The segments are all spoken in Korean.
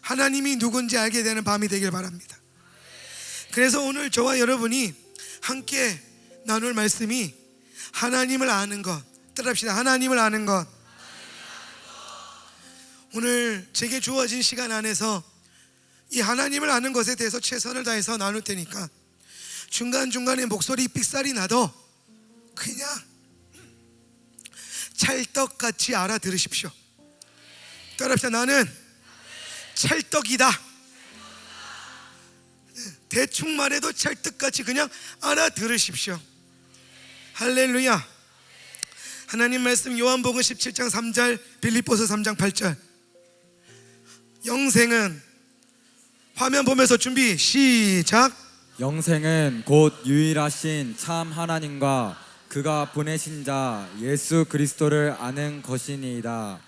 하나님이 누군지 알게 되는 밤이 되길 바랍니다. 그래서 오늘 저와 여러분이 함께 나눌 말씀이 하나님을 아는 것. 따라합시다. 하나님을 아는 것. 오늘 제게 주어진 시간 안에서 이 하나님을 아는 것에 대해서 최선을 다해서 나눌 테니까 중간중간에 목소리 삑살이 나도 그냥 찰떡같이 알아들으십시오. 따라합시다. 나는 찰떡이다. 대충 말해도 찰떡같이 그냥 알아들으십시오. 할렐루야. 하나님 말씀 요한복음 17장 3절, 빌립보서 3장 8절. 영생은, 화면 보면서 준비 시작. 영생은 곧 유일하신 참 하나님과 그가 보내신 자 예수 그리스도를 아는 것이니이다.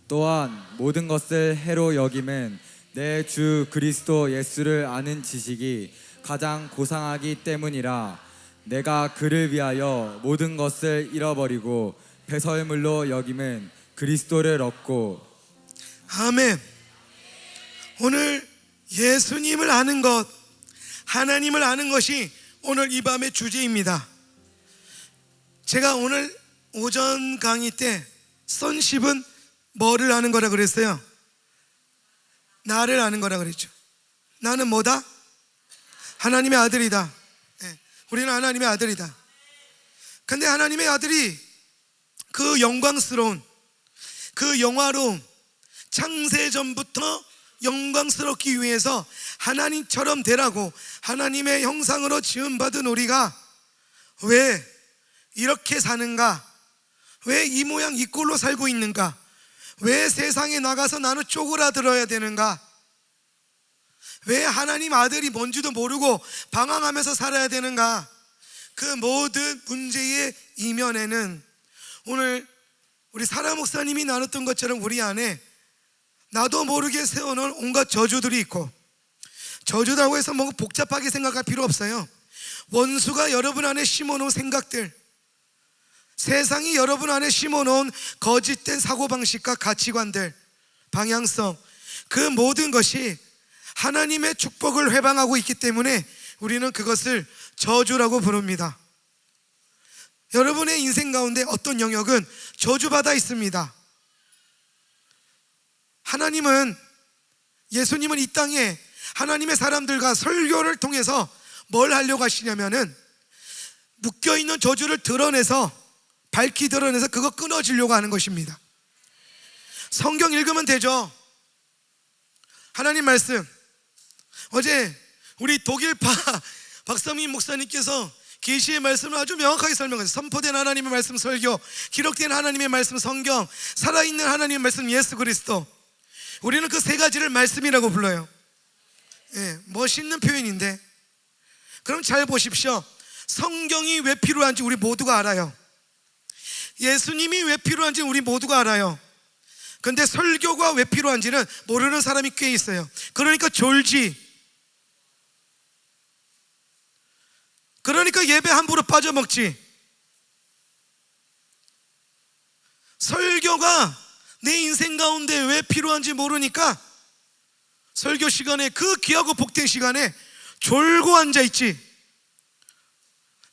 또한 모든 것을 해로 여김은 내 주 그리스도 예수를 아는 지식이 가장 고상하기 때문이라. 내가 그를 위하여 모든 것을 잃어버리고 배설물로 여김은 그리스도를 얻고. 아멘. 오늘 예수님을 아는 것, 하나님을 아는 것이 오늘 이 밤의 주제입니다. 제가 오늘 오전 강의 때 선십은 뭐를 아는 거라 그랬어요? 나를 아는 거라 그랬죠. 나는 뭐다? 하나님의 아들이다. 우리는 하나님의 아들이다. 근데 하나님의 아들이 그 영광스러운, 그 영화로움, 창세전부터 영광스럽기 위해서 하나님처럼 되라고 하나님의 형상으로 지음받은 우리가 왜 이렇게 사는가? 왜 이 모양 이 꼴로 살고 있는가? 왜 세상에 나가서 나는 쪼그라들어야 되는가? 왜 하나님 아들이 뭔지도 모르고 방황하면서 살아야 되는가? 그 모든 문제의 이면에는 오늘 우리 사라 목사님이 나눴던 것처럼 우리 안에 나도 모르게 세워놓은 온갖 저주들이 있고, 저주라고 해서 뭔가 복잡하게 생각할 필요 없어요. 원수가 여러분 안에 심어놓은 생각들, 세상이 여러분 안에 심어놓은 거짓된 사고방식과 가치관들, 방향성, 그 모든 것이 하나님의 축복을 회방하고 있기 때문에 우리는 그것을 저주라고 부릅니다. 여러분의 인생 가운데 어떤 영역은 저주받아 있습니다. 하나님은, 예수님은 이 땅에 하나님의 사람들과 설교를 통해서 뭘 하려고 하시냐면은 묶여있는 저주를 드러내서, 밝히 드러내서 그거 끊어지려고 하는 것입니다. 성경 읽으면 되죠. 하나님 말씀, 어제 우리 독일파 박성민 목사님께서 계시의 말씀을 아주 명확하게 설명했어요. 선포된 하나님의 말씀 설교, 기록된 하나님의 말씀 성경, 살아있는 하나님의 말씀 예수 그리스도. 우리는 그 세 가지를 말씀이라고 불러요. 멋있는 표현인데, 그럼 잘 보십시오. 성경이 왜 필요한지 우리 모두가 알아요. 예수님이 왜 필요한지 우리 모두가 알아요. 근데 설교가 왜 필요한지는 모르는 사람이 꽤 있어요. 그러니까 졸지. 그러니까 예배 함부로 빠져먹지. 설교가 내 인생 가운데 왜 필요한지 모르니까 설교 시간에, 그 귀하고 복된 시간에 졸고 앉아있지.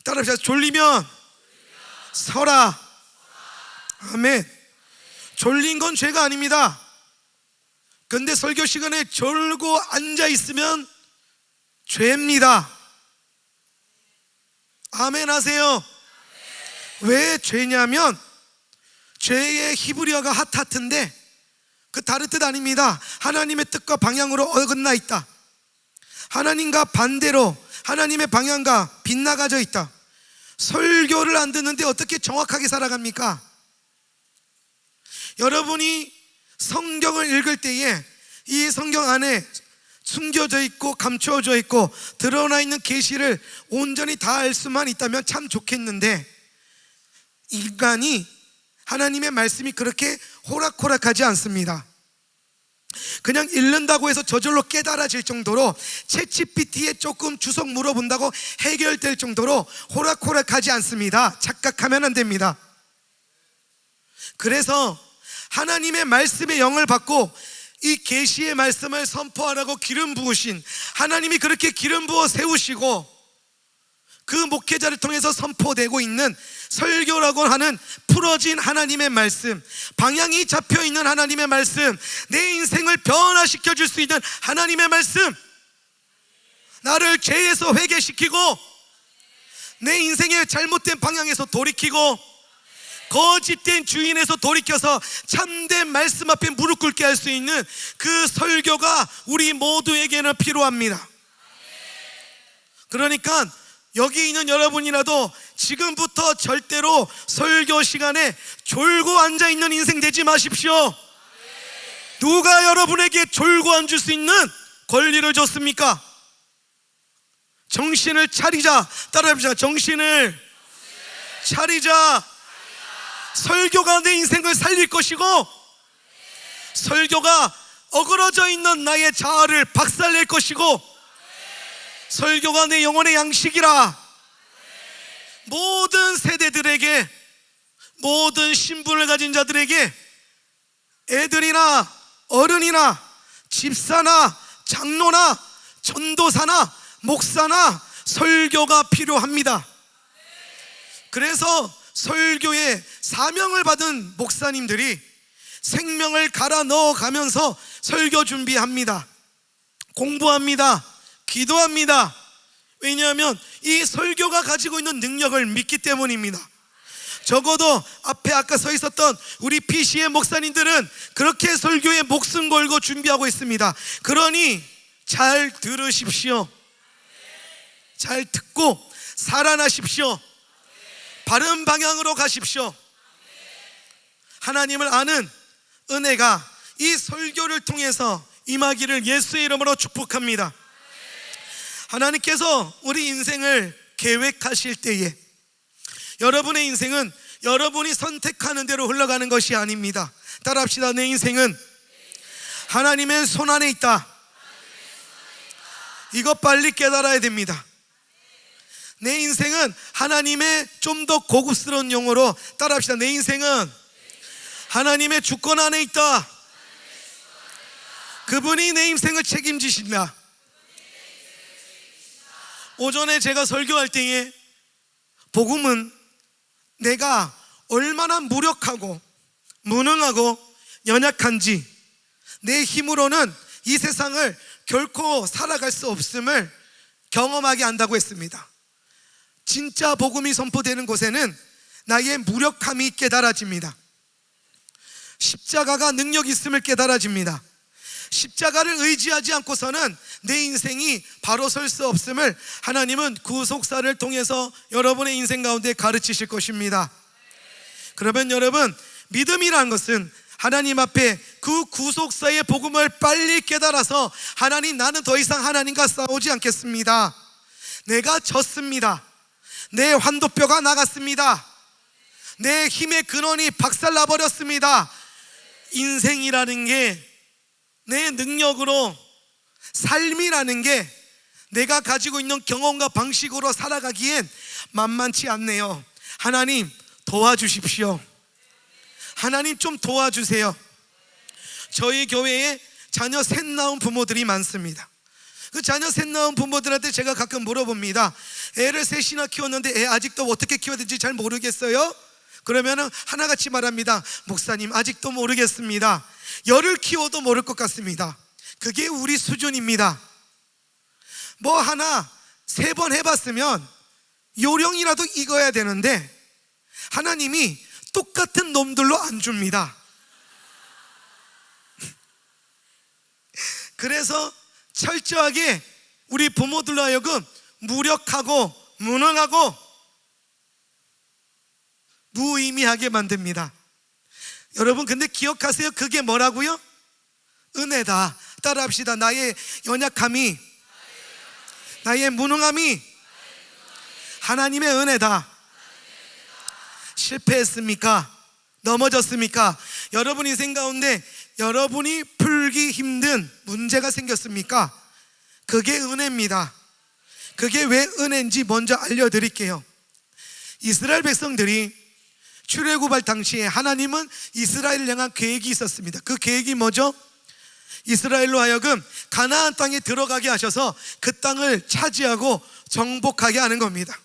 따라합시다. 졸리면 서라. 아멘. 졸린 건 죄가 아닙니다. 근데 설교 시간에 졸고 앉아있으면 죄입니다. 아멘 하세요. 왜 죄냐면, 죄의 히브리어가 하타트인데 그 다른 뜻 아닙니다. 하나님의 뜻과 방향으로 어긋나 있다. 하나님과 반대로, 하나님의 방향과 빗나가져 있다. 설교를 안 듣는데 어떻게 정확하게 살아갑니까? 여러분이 성경을 읽을 때에 이 성경 안에 숨겨져 있고 감추어져 있고 드러나 있는 계시를 온전히 다 알 수만 있다면 참 좋겠는데, 인간이 하나님의 말씀이 그렇게 호락호락하지 않습니다. 그냥 읽는다고 해서 저절로 깨달아질 정도로, 챗GPT에 조금 주석 물어본다고 해결될 정도로 호락호락하지 않습니다. 착각하면 안 됩니다. 그래서 하나님의 말씀의 영을 받고 이 계시의 말씀을 선포하라고 기름 부으신 하나님이 그렇게 기름 부어 세우시고 그 목회자를 통해서 선포되고 있는 설교라고 하는 풀어진 하나님의 말씀, 방향이 잡혀있는 하나님의 말씀, 내 인생을 변화시켜 줄 수 있는 하나님의 말씀, 나를 죄에서 회개시키고 내 인생의 잘못된 방향에서 돌이키고 거짓된 주인에서 돌이켜서 참된 말씀 앞에 무릎 꿇게 할 수 있는 그 설교가 우리 모두에게는 필요합니다. 그러니까 여기 있는 여러분이라도 지금부터 절대로 설교 시간에 졸고 앉아있는 인생 되지 마십시오. 누가 여러분에게 졸고 앉을 수 있는 권리를 줬습니까? 정신을 차리자. 따라해보자. 정신을 차리자. 설교가 내 인생을 살릴 것이고 설교가 어그러져 있는 나의 자아를 박살낼 것이고 설교가 내 영혼의 양식이라. 모든 세대들에게, 모든 신분을 가진 자들에게, 애들이나 어른이나 집사나 장로나 전도사나 목사나 설교가 필요합니다. 그래서 설교에 사명을 받은 목사님들이 생명을 갈아 넣어가면서 설교 준비합니다. 공부합니다. 기도합니다. 왜냐하면 이 설교가 가지고 있는 능력을 믿기 때문입니다. 적어도 앞에 아까 서 있었던 우리 PC의 목사님들은 그렇게 설교에 목숨 걸고 준비하고 있습니다. 그러니 잘 들으십시오. 잘 듣고 살아나십시오. 바른 방향으로 가십시오. 하나님을 아는 은혜가 이 설교를 통해서 임하기를 예수의 이름으로 축복합니다. 하나님께서 우리 인생을 계획하실 때에 여러분의 인생은 여러분이 선택하는 대로 흘러가는 것이 아닙니다. 따라합시다. 내 인생은 하나님의 손 안에 있다. 이거 빨리 깨달아야 됩니다. 내 인생은 하나님의 좀 더 고급스러운 용어로 따라합시다. 내 인생은 하나님의 주권 안에 있다. 그분이 내 인생을 책임지신다. 오전에 제가 설교할 때에 복음은 내가 얼마나 무력하고 무능하고 연약한지, 내 힘으로는 이 세상을 결코 살아갈 수 없음을 경험하게 한다고 했습니다. 진짜 복음이 선포되는 곳에는 나의 무력함이 깨달아집니다. 십자가가 능력이 있음을 깨달아집니다. 십자가를 의지하지 않고서는 내 인생이 바로 설 수 없음을 하나님은 구속사를 통해서 여러분의 인생 가운데 가르치실 것입니다. 그러면 여러분, 믿음이라는 것은 하나님 앞에 그 구속사의 복음을 빨리 깨달아서 하나님, 나는 더 이상 하나님과 싸우지 않겠습니다. 내가 졌습니다. 내 환도뼈가 나갔습니다. 내 힘의 근원이 박살나버렸습니다. 인생이라는 게, 내 능력으로, 삶이라는 게 내가 가지고 있는 경험과 방식으로 살아가기엔 만만치 않네요. 하나님 도와주십시오. 하나님 좀 도와주세요. 저희 교회에 자녀 셋 낳은 부모들이 많습니다. 그 자녀 셋 낳은 부모들한테 제가 가끔 물어봅니다. 애를 셋이나 키웠는데 애 아직도 어떻게 키워야 될지 잘 모르겠어요? 그러면은 하나같이 말합니다. 목사님, 아직도 모르겠습니다. 열을 키워도 모를 것 같습니다. 그게 우리 수준입니다. 뭐 하나 3번 해봤으면 요령이라도 익어야 되는데 하나님이 똑같은 놈들로 안 줍니다. 그래서 철저하게 우리 부모들로 하여금 무력하고 무능하고 무의미하게 만듭니다. 여러분, 근데 기억하세요. 그게 뭐라고요? 은혜다. 따라합시다. 나의 연약함이, 나의 무능함이 하나님의 은혜다. 실패했습니까? 넘어졌습니까? 여러분 인생 가운데 여러분이 풀기 힘든 문제가 생겼습니까? 그게 은혜입니다. 그게 왜 은혜인지 먼저 알려드릴게요. 이스라엘 백성들이 출애굽할 당시에 하나님은 이스라엘을 향한 계획이 있었습니다. 그 계획이 뭐죠? 이스라엘로 하여금 가나안 땅에 들어가게 하셔서 그 땅을 차지하고 정복하게 하는 겁니다.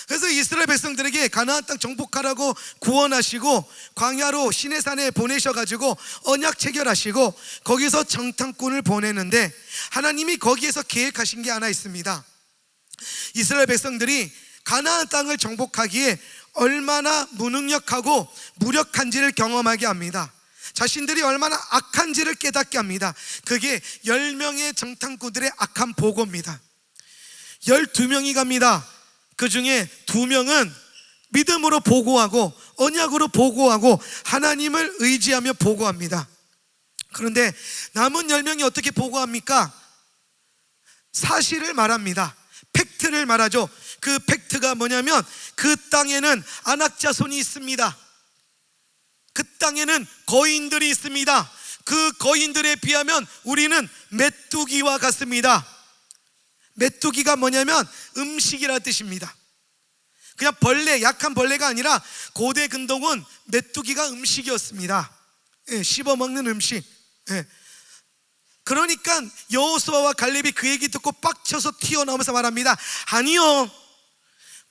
그래서 이스라엘 백성들에게 가나안 땅 정복하라고 구원하시고 광야로 시내산에 보내셔가지고 언약 체결하시고 거기서 정탐꾼을 보내는데 하나님이 거기에서 계획하신 게 하나 있습니다. 이스라엘 백성들이 가나안 땅을 정복하기에 얼마나 무능력하고 무력한지를 경험하게 합니다. 자신들이 얼마나 악한지를 깨닫게 합니다. 그게 10명의 정탐꾼들의 악한 보고입니다. 12명이 갑니다. 그 중에 2명은 믿음으로 보고하고 언약으로 보고하고 하나님을 의지하며 보고합니다. 그런데 남은 10명이 어떻게 보고합니까? 사실을 말합니다. 팩트를 말하죠. 그 팩트가 뭐냐면 그 땅에는 안악자손이 있습니다. 그 땅에는 거인들이 있습니다. 그 거인들에 비하면 우리는 메뚜기와 같습니다. 메뚜기가 뭐냐면 음식이라 뜻입니다. 그냥 벌레, 약한 벌레가 아니라 고대 근동은 메뚜기가 음식이었습니다. 씹어먹는 음식. 그러니까 여호수아와 갈렙이 그 얘기 듣고 빡쳐서 튀어나오면서 말합니다. 아니요,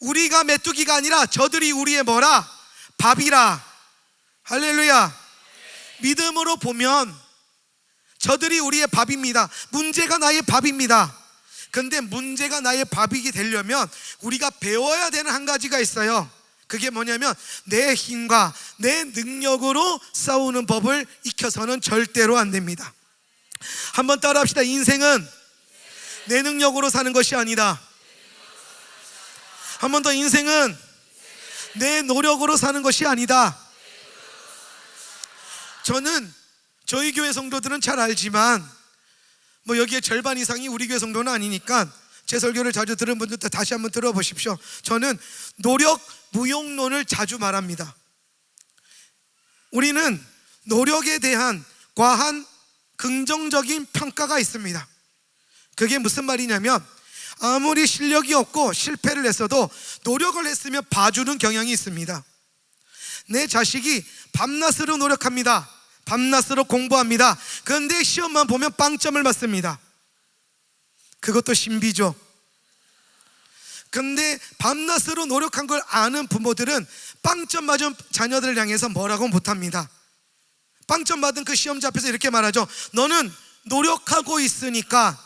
우리가 메뚜기가 아니라 저들이 우리의 뭐라? 밥이라. 할렐루야. 믿음으로 보면 저들이 우리의 밥입니다. 문제가 나의 밥입니다. 근데 문제가 나의 밥이게 되려면 우리가 배워야 되는 한 가지가 있어요. 그게 뭐냐면 내 힘과 내 능력으로 싸우는 법을 익혀서는 절대로 안 됩니다. 한번 따라 합시다. 인생은 내 능력으로 사는 것이 아니다. 한 번 더. 인생은 내 노력으로 사는 것이 아니다. 저는 저희 교회 성도들은 잘 알지만 뭐 여기에 절반 이상이 우리 교회 성도는 아니니까 제 설교를 자주 들은 분들도 다시 한번 들어보십시오. 저는 노력 무용론을 자주 말합니다. 우리는 노력에 대한 과한 긍정적인 평가가 있습니다. 그게 무슨 말이냐면 아무리 실력이 없고 실패를 했어도 노력을 했으면 봐주는 경향이 있습니다. 내 자식이 밤낮으로 노력합니다. 밤낮으로 공부합니다. 그런데 시험만 보면 빵점을 맞습니다. 그것도 신비죠. 근데 밤낮으로 노력한 걸 아는 부모들은 빵점 맞은 자녀들을 향해서 뭐라고 못합니다. 빵점 받은 그 시험지 앞에서 이렇게 말하죠. 너는 노력하고 있으니까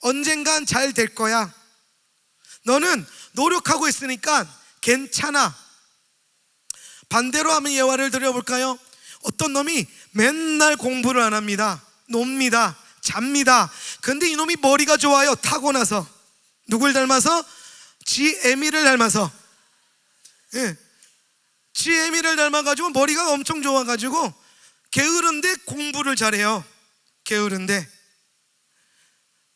언젠간 잘 될 거야. 너는 노력하고 있으니까 괜찮아. 반대로 하면 예화를 드려볼까요? 어떤 놈이 맨날 공부를 안 합니다. 놉니다. 잡니다. 근데 이놈이 머리가 좋아요. 타고나서. 누굴 닮아서? 지에미를 닮아서. 지에미를 닮아가지고 머리가 엄청 좋아가지고 게으른데 공부를 잘해요. 게으른데.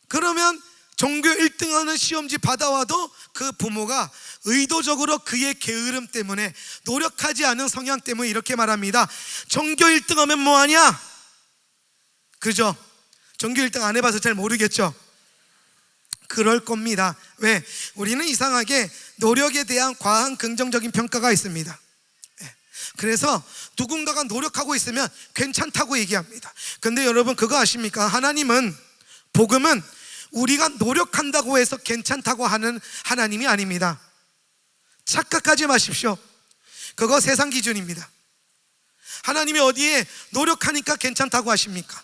그러면 전교 1등하는 시험지 받아와도 그 부모가 의도적으로 그의 게으름 때문에, 노력하지 않은 성향 때문에 이렇게 말합니다. 전교 1등하면 뭐하냐? 그죠? 전교 1등 안 해봐서 잘 모르겠죠? 그럴 겁니다. 왜? 우리는 이상하게 노력에 대한 과한 긍정적인 평가가 있습니다. 그래서 누군가가 노력하고 있으면 괜찮다고 얘기합니다. 근데 여러분 그거 아십니까? 하나님은, 복음은 우리가 노력한다고 해서 괜찮다고 하는 하나님이 아닙니다. 착각하지 마십시오. 그거 세상 기준입니다. 하나님이 어디에 노력하니까 괜찮다고 하십니까?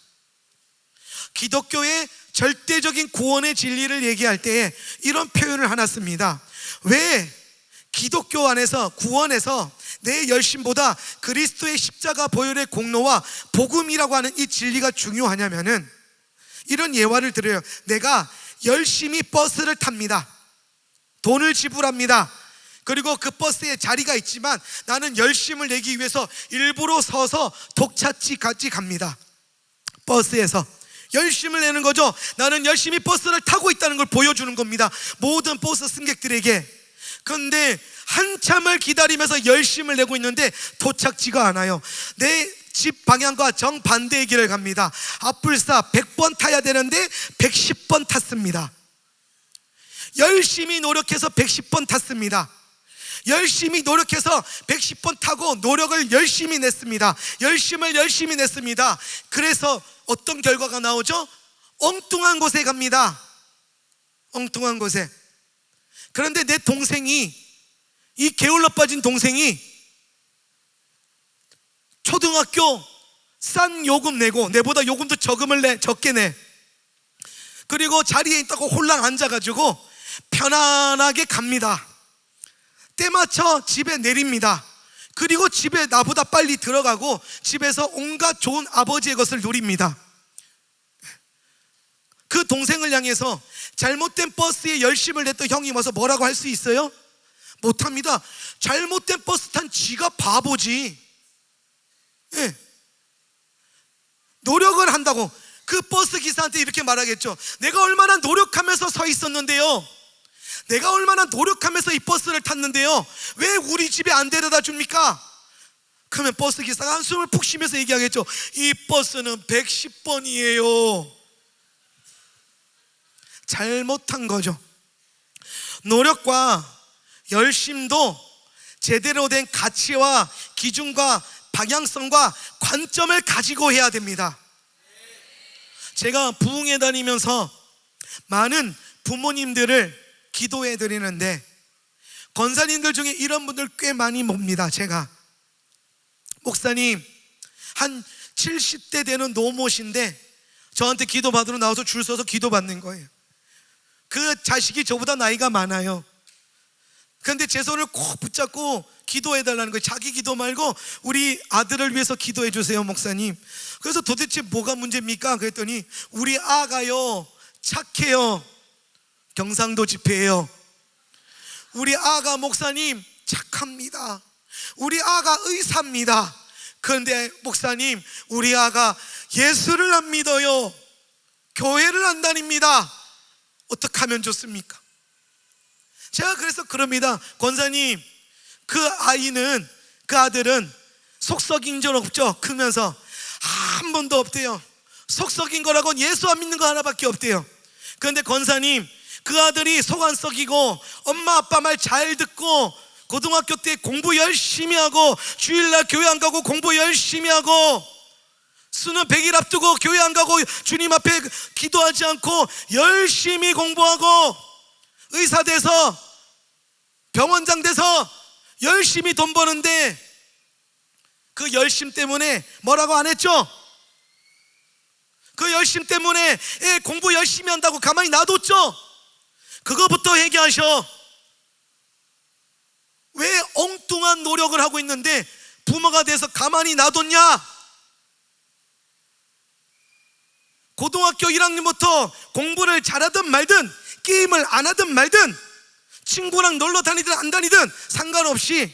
기독교의 절대적인 구원의 진리를 얘기할 때에 이런 표현을 하나 씁니다. 왜 기독교 안에서, 구원에서 내 열심보다 그리스도의 십자가 보혈의 공로와 복음이라고 하는 이 진리가 중요하냐면은 이런 예화를 드려요. 내가 열심히 버스를 탑니다. 돈을 지불합니다. 그리고 그 버스에 자리가 있지만 나는 열심을 내기 위해서 일부러 서서 독차지까지 갑니다. 버스에서 열심을 내는 거죠. 나는 열심히 버스를 타고 있다는 걸 보여주는 겁니다. 모든 버스 승객들에게. 그런데 한참을 기다리면서 열심을 내고 있는데 도착지가 않아요. 내 집 방향과 정반대의 길을 갑니다. 앞불사 100번 타야 되는데 110번 탔습니다. 열심히 노력해서 110번 탔습니다. 열심히 노력해서 110번 타고 노력을 열심히 냈습니다. 열심히 냈습니다. 그래서 어떤 결과가 나오죠? 엉뚱한 곳에 갑니다. 엉뚱한 곳에. 그런데 내 동생이, 이 게을러 빠진 동생이 초등학교 싼 요금 내고, 내보다 요금도 적게 내. 그리고 자리에 있다고 홀랑 앉아가지고 편안하게 갑니다. 때맞춰 집에 내립니다. 그리고 집에 나보다 빨리 들어가고 집에서 온갖 좋은 아버지의 것을 누립니다. 그 동생을 향해서 잘못된 버스에 열심을 냈던 형이 와서 뭐라고 할 수 있어요? 못합니다. 잘못된 버스 탄 지가 바보지. 예. 노력을 한다고. 그 버스 기사한테 이렇게 말하겠죠. 내가 얼마나 노력하면서 서 있었는데요, 내가 얼마나 노력하면서 이 버스를 탔는데요, 왜 우리 집에 안 데려다 줍니까? 그러면 버스 기사가 한숨을 푹 쉬면서 얘기하겠죠. 이 버스는 110번이에요. 잘못한 거죠. 노력과 열심도 제대로 된 가치와 기준과 방향성과 관점을 가지고 해야 됩니다. 제가 부흥회 다니면서 많은 부모님들을 기도해 드리는데, 권사님들 중에 이런 분들 꽤 많이 봅니다. 제가, 목사님, 한 70대 되는 노모신데 저한테 기도 받으러 나와서 줄 서서 기도 받는 거예요. 그 자식이 저보다 나이가 많아요. 그런데 제 손을 꼭 붙잡고 기도해 달라는 거예요. 자기 기도 말고 우리 아들을 위해서 기도해 주세요, 목사님. 그래서 도대체 뭐가 문제입니까? 그랬더니 우리 아가요, 착해요. 경상도 집회예요. 우리 아가, 목사님, 착합니다. 우리 아가 의사입니다. 그런데 목사님, 우리 아가 예수를 안 믿어요. 교회를 안 다닙니다. 어떻게 하면 좋습니까? 제가 그래서 그럽니다. 권사님, 그 아이는, 그 아들은 속 썩인 적 없죠? 크면서 한 번도 없대요. 속 썩인 거라고는 예수 안 믿는 거 하나밖에 없대요. 그런데 권사님, 그 아들이 속 안 썩이고 엄마 아빠 말 잘 듣고 고등학교 때 공부 열심히 하고 주일날 교회 안 가고 공부 열심히 하고 수능 100일 앞두고 교회 안 가고 주님 앞에 기도하지 않고 열심히 공부하고 의사 돼서 병원장 돼서 열심히 돈 버는데, 그 열심 때문에 뭐라고 안 했죠? 그 열심 때문에 애 공부 열심히 한다고 가만히 놔뒀죠? 그거부터 회개하셔. 왜 엉뚱한 노력을 하고 있는데 부모가 돼서 가만히 놔뒀냐? 고등학교 1학년부터 공부를 잘하든 말든 게임을 안 하든 말든 친구랑 놀러 다니든 안 다니든 상관없이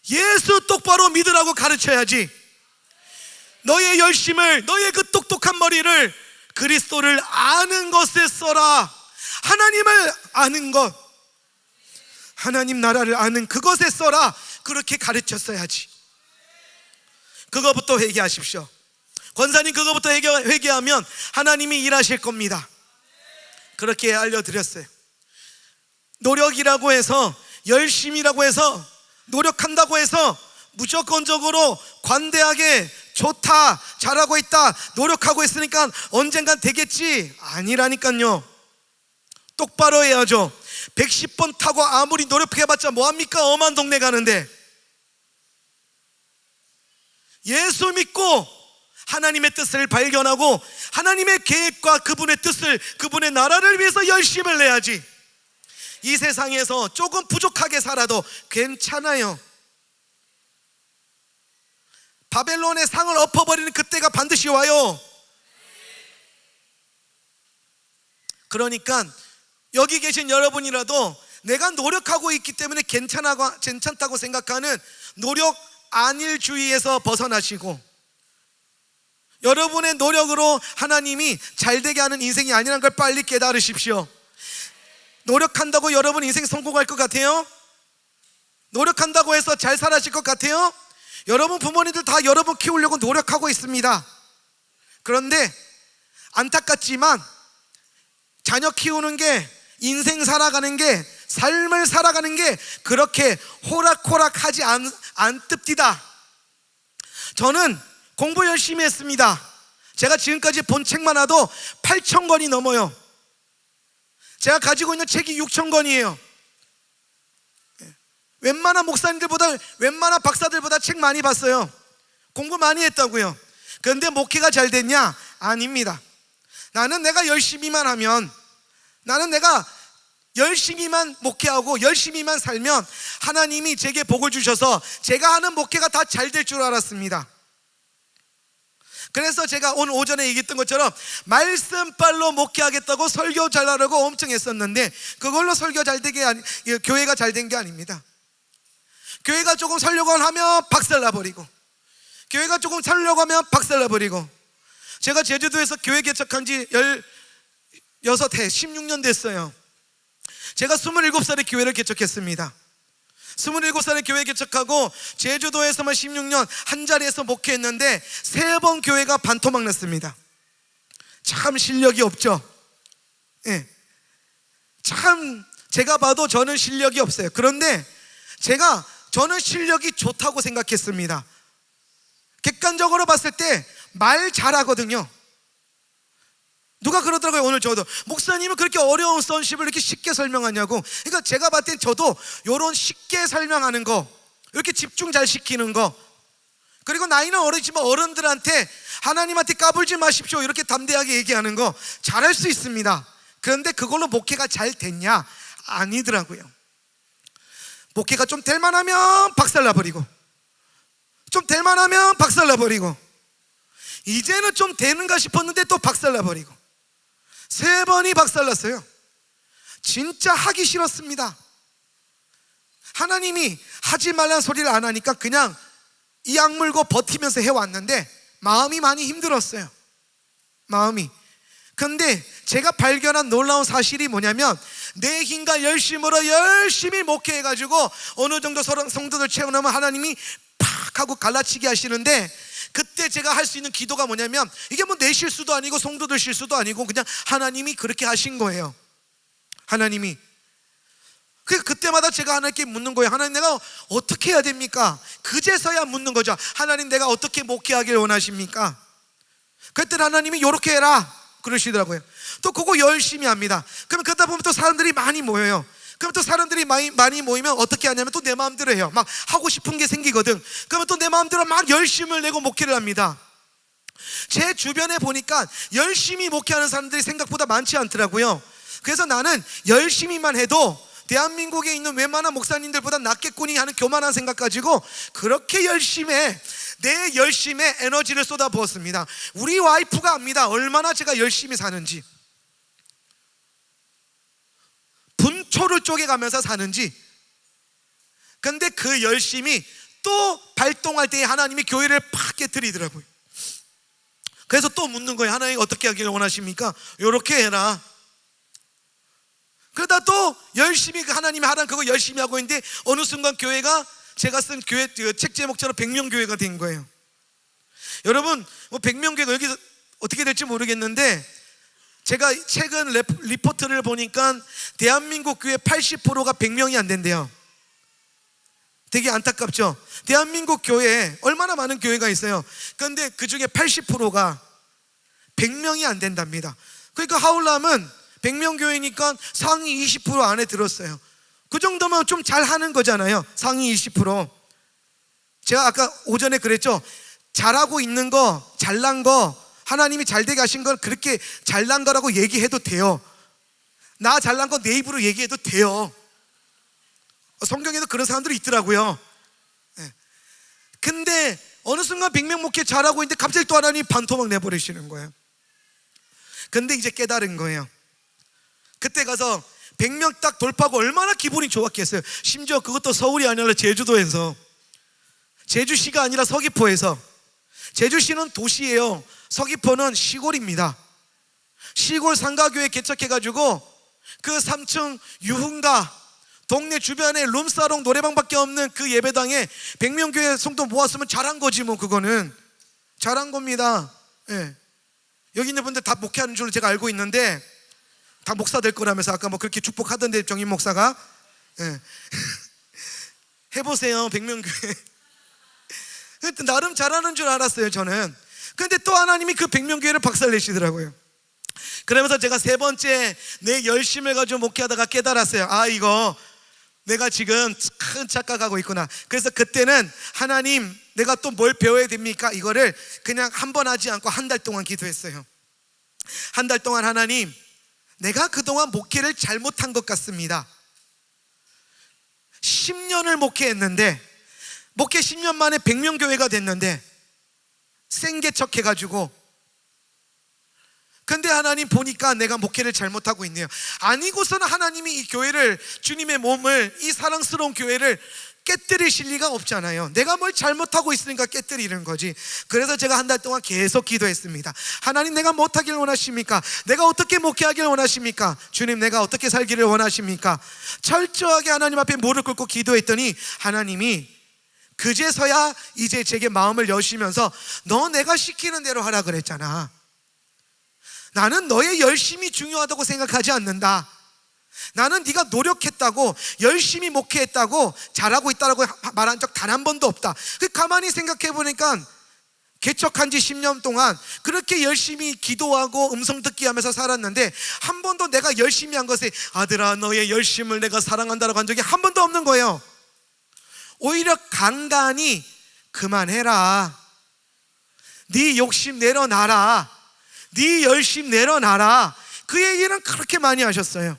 예수 똑바로 믿으라고 가르쳐야지. 너의 열심을, 너의 그 똑똑한 머리를 그리스도를 아는 것에 써라. 하나님을 아는 것, 하나님 나라를 아는 그것에 써라. 그렇게 가르쳤어야지. 그거부터 회개하십시오. 권사님, 그거부터 회개하면 하나님이 일하실 겁니다. 그렇게 알려드렸어요. 노력이라고 해서, 열심이라고 해서, 노력한다고 해서 무조건적으로 관대하게 좋다, 잘하고 있다, 노력하고 있으니까 언젠간 되겠지, 아니라니까요. 똑바로 해야죠. 110번 타고 아무리 노력해봤자 뭐합니까? 엄한 동네 가는데. 예수 믿고 하나님의 뜻을 발견하고 하나님의 계획과 그분의 뜻을, 그분의 나라를 위해서 열심을 내야지. 이 세상에서 조금 부족하게 살아도 괜찮아요. 바벨론의 상을 엎어버리는 그때가 반드시 와요. 그러니까 여기 계신 여러분이라도 내가 노력하고 있기 때문에 괜찮다고 생각하는 노력 안일주의에서 벗어나시고, 여러분의 노력으로 하나님이 잘되게 하는 인생이 아니라는 걸 빨리 깨달으십시오. 노력한다고 여러분 인생 성공할 것 같아요? 노력한다고 해서 잘 살아질 것 같아요? 여러분 부모님들 다 여러분 키우려고 노력하고 있습니다. 그런데 안타깝지만 자녀 키우는 게, 인생 살아가는 게 삶을 살아가는 게 그렇게 호락호락하지 않습니다. 저는 공부 열심히 했습니다. 제가 지금까지 본 책만 해도 8,000권이 넘어요. 제가 가지고 있는 책이 6,000권이에요. 웬만한 목사님들보다, 웬만한 박사들보다 책 많이 봤어요. 공부 많이 했다고요. 그런데 목회가 잘 됐냐? 아닙니다. 나는 내가 열심히만 하면, 나는 내가 열심히만 목회하고 열심히만 살면 하나님이 제게 복을 주셔서 제가 하는 목회가 다 잘 될 줄 알았습니다. 그래서 제가 오늘 오전에 얘기했던 것처럼 말씀빨로 목회하겠다고 설교 잘하려고 엄청 했었는데 그걸로 설교 잘 되게 교회가 잘 된 게 아닙니다. 교회가 조금 살려고 하면 박살나버리고, 교회가 조금 살려고 하면 박살나버리고. 제가 제주도에서 교회 개척한 지 16년 됐어요. 제가 27살에 교회를 개척했습니다. 27살에 교회 개척하고 제주도에서만 16년 한 자리에서 목회했는데 3번 교회가 반토막 났습니다. 참 실력이 없죠. 예. 참 제가 봐도 저는 실력이 없어요. 그런데 저는 실력이 좋다고 생각했습니다. 객관적으로 봤을 때 말 잘하거든요. 누가 그러더라고요. 오늘 저도 목사님은 그렇게 어려운 sonship을 이렇게 쉽게 설명하냐고. 그러니까 제가 봤을 때 저도 이런 쉽게 설명하는 거, 이렇게 집중 잘 시키는 거, 그리고 나이는 어리지만 어른들한테 하나님한테 까불지 마십시오 이렇게 담대하게 얘기하는 거 잘할 수 있습니다. 그런데 그걸로 목회가 잘 됐냐? 아니더라고요. 목회가 좀 될만하면 박살나버리고, 좀 될만하면 박살나버리고, 이제는 좀 되는가 싶었는데 또 박살나버리고, 3번이 박살났어요. 진짜 하기 싫었습니다. 하나님이 하지 말라는 소리를 안 하니까 그냥 이 악물고 버티면서 해왔는데 마음이 많이 힘들었어요. 마음이. 근데 제가 발견한 놀라운 사실이 뭐냐면 내 힘과 열심으로 열심히 목회해가지고 어느 정도 성도들 채우면 하나님이 팍 하고 갈라치게 하시는데, 그때 제가 할 수 있는 기도가 뭐냐면 이게 뭐 내 실수도 아니고 성도들 실수도 아니고 그냥 하나님이 그렇게 하신 거예요. 하나님이. 그때마다 제가 하나님께 묻는 거예요. 하나님, 내가 어떻게 해야 됩니까? 그제서야 묻는 거죠. 하나님, 내가 어떻게 목회하길 원하십니까? 그때 하나님이 이렇게 해라 그러시더라고요. 또 그거 열심히 합니다. 그러면 그러다 보면 또 사람들이 많이 모여요. 그럼 또 사람들이 많이 모이면 어떻게 하냐면 또 내 마음대로 해요. 막 하고 싶은 게 생기거든. 그러면 또 내 마음대로 막 열심을 내고 목회를 합니다. 제 주변에 보니까 열심히 목회하는 사람들이 생각보다 많지 않더라고요. 그래서 나는 열심히만 해도 대한민국에 있는 웬만한 목사님들보다 낫겠거니 하는 교만한 생각 가지고 그렇게 열심히 내 열심에 에너지를 쏟아부었습니다. 우리 와이프가 압니다. 얼마나 제가 열심히 사는지, 분초를 쪼개가면서 사는지. 근데 그 열심히 또 발동할 때에 하나님이 교회를 팍 깨뜨리더라고요. 그래서 또 묻는 거예요. 하나님, 어떻게 하기를 원하십니까? 요렇게 해라. 그러다 또 열심히 하나님이 하라는 그거 열심히 하고 있는데 어느 순간 교회가 제가 쓴 교회 책 제목처럼 100명교회가 된 거예요. 여러분, 뭐 100명교회가 여기 어떻게 될지 모르겠는데 제가 최근 리포트를 보니까 대한민국 교회 80%가 100명이 안 된대요. 되게 안타깝죠. 대한민국 교회에 얼마나 많은 교회가 있어요. 그런데 그 중에 80%가 100명이 안 된답니다. 그러니까 하울람은 100명 교회니까 상위 20% 안에 들었어요. 그 정도면 좀 잘하는 거잖아요. 상위 20%. 제가 아까 오전에 그랬죠. 잘하고 있는 거, 잘난 거, 하나님이 잘되게 하신 걸 그렇게 잘난 거라고 얘기해도 돼요. 나 잘난 거 내 입으로 얘기해도 돼요. 성경에도 그런 사람들이 있더라고요. 근데 어느 순간 100명 목회 잘하고 있는데 갑자기 또 하나님이 반토막 내버리시는 거예요. 근데 이제 깨달은 거예요. 그때 가서 100명 딱 돌파하고 얼마나 기분이 좋았겠어요. 심지어 그것도 서울이 아니라 제주도에서, 제주시가 아니라 서귀포에서. 제주시는 도시예요. 서귀포는 시골입니다. 시골 상가교회 개척해가지고 그 3층 유흥가 동네 주변에 룸사롱 노래방밖에 없는 그 예배당에 100명 교회 성도 모았으면 잘한 거지 뭐. 그거는 잘한 겁니다. 예. 여기 있는 분들 다 목회하는 줄로 제가 알고 있는데 다 목사 될 거라면서 아까 뭐 그렇게 축복하던데 정인 목사가. 예. 해보세요, 백명교회. 나름 잘하는 줄 알았어요, 저는. 근데 또 하나님이 그 백명교회를 박살내시더라고요. 그러면서 제가 세 번째 내 열심을 가지고 목회하다가 깨달았어요. 아, 이거 내가 지금 큰 착각하고 있구나. 그래서 그때는 하나님, 내가 또 뭘 배워야 됩니까? 이거를 그냥 한 번 하지 않고 한 달 동안 기도했어요. 한 달 동안, 하나님, 내가 그동안 목회를 잘못한 것 같습니다. 10년을 목회했는데, 목회 10년 만에 100명 교회가 됐는데 생계척 해가지고, 근데 하나님 보니까 내가 목회를 잘못하고 있네요. 아니고서는 하나님이 이 교회를, 주님의 몸을, 이 사랑스러운 교회를 깨뜨리실 리가 없잖아요. 내가 뭘 잘못하고 있으니까 깨뜨리는 거지. 그래서 제가 한 달 동안 계속 기도했습니다. 하나님, 내가 못하길 원하십니까? 내가 어떻게 목회하길 원하십니까? 주님, 내가 어떻게 살기를 원하십니까? 철저하게 하나님 앞에 무릎 꿇고 기도했더니 하나님이 그제서야 이제 제게 마음을 여시면서, 너 내가 시키는 대로 하라 그랬잖아. 나는 너의 열심이 중요하다고 생각하지 않는다. 나는 네가 노력했다고, 열심히 목회했다고, 잘하고 있다고 말한 적 단 한 번도 없다. 가만히 생각해 보니까 개척한 지 10년 동안 그렇게 열심히 기도하고 음성 듣기 하면서 살았는데 한 번도 내가 열심히 한 것에 아들아 너의 열심을 내가 사랑한다라고 한 적이 한 번도 없는 거예요. 오히려 간간히 그만해라, 네 욕심 내려놔라, 네 열심 내려놔라, 그 얘기는 그렇게 많이 하셨어요.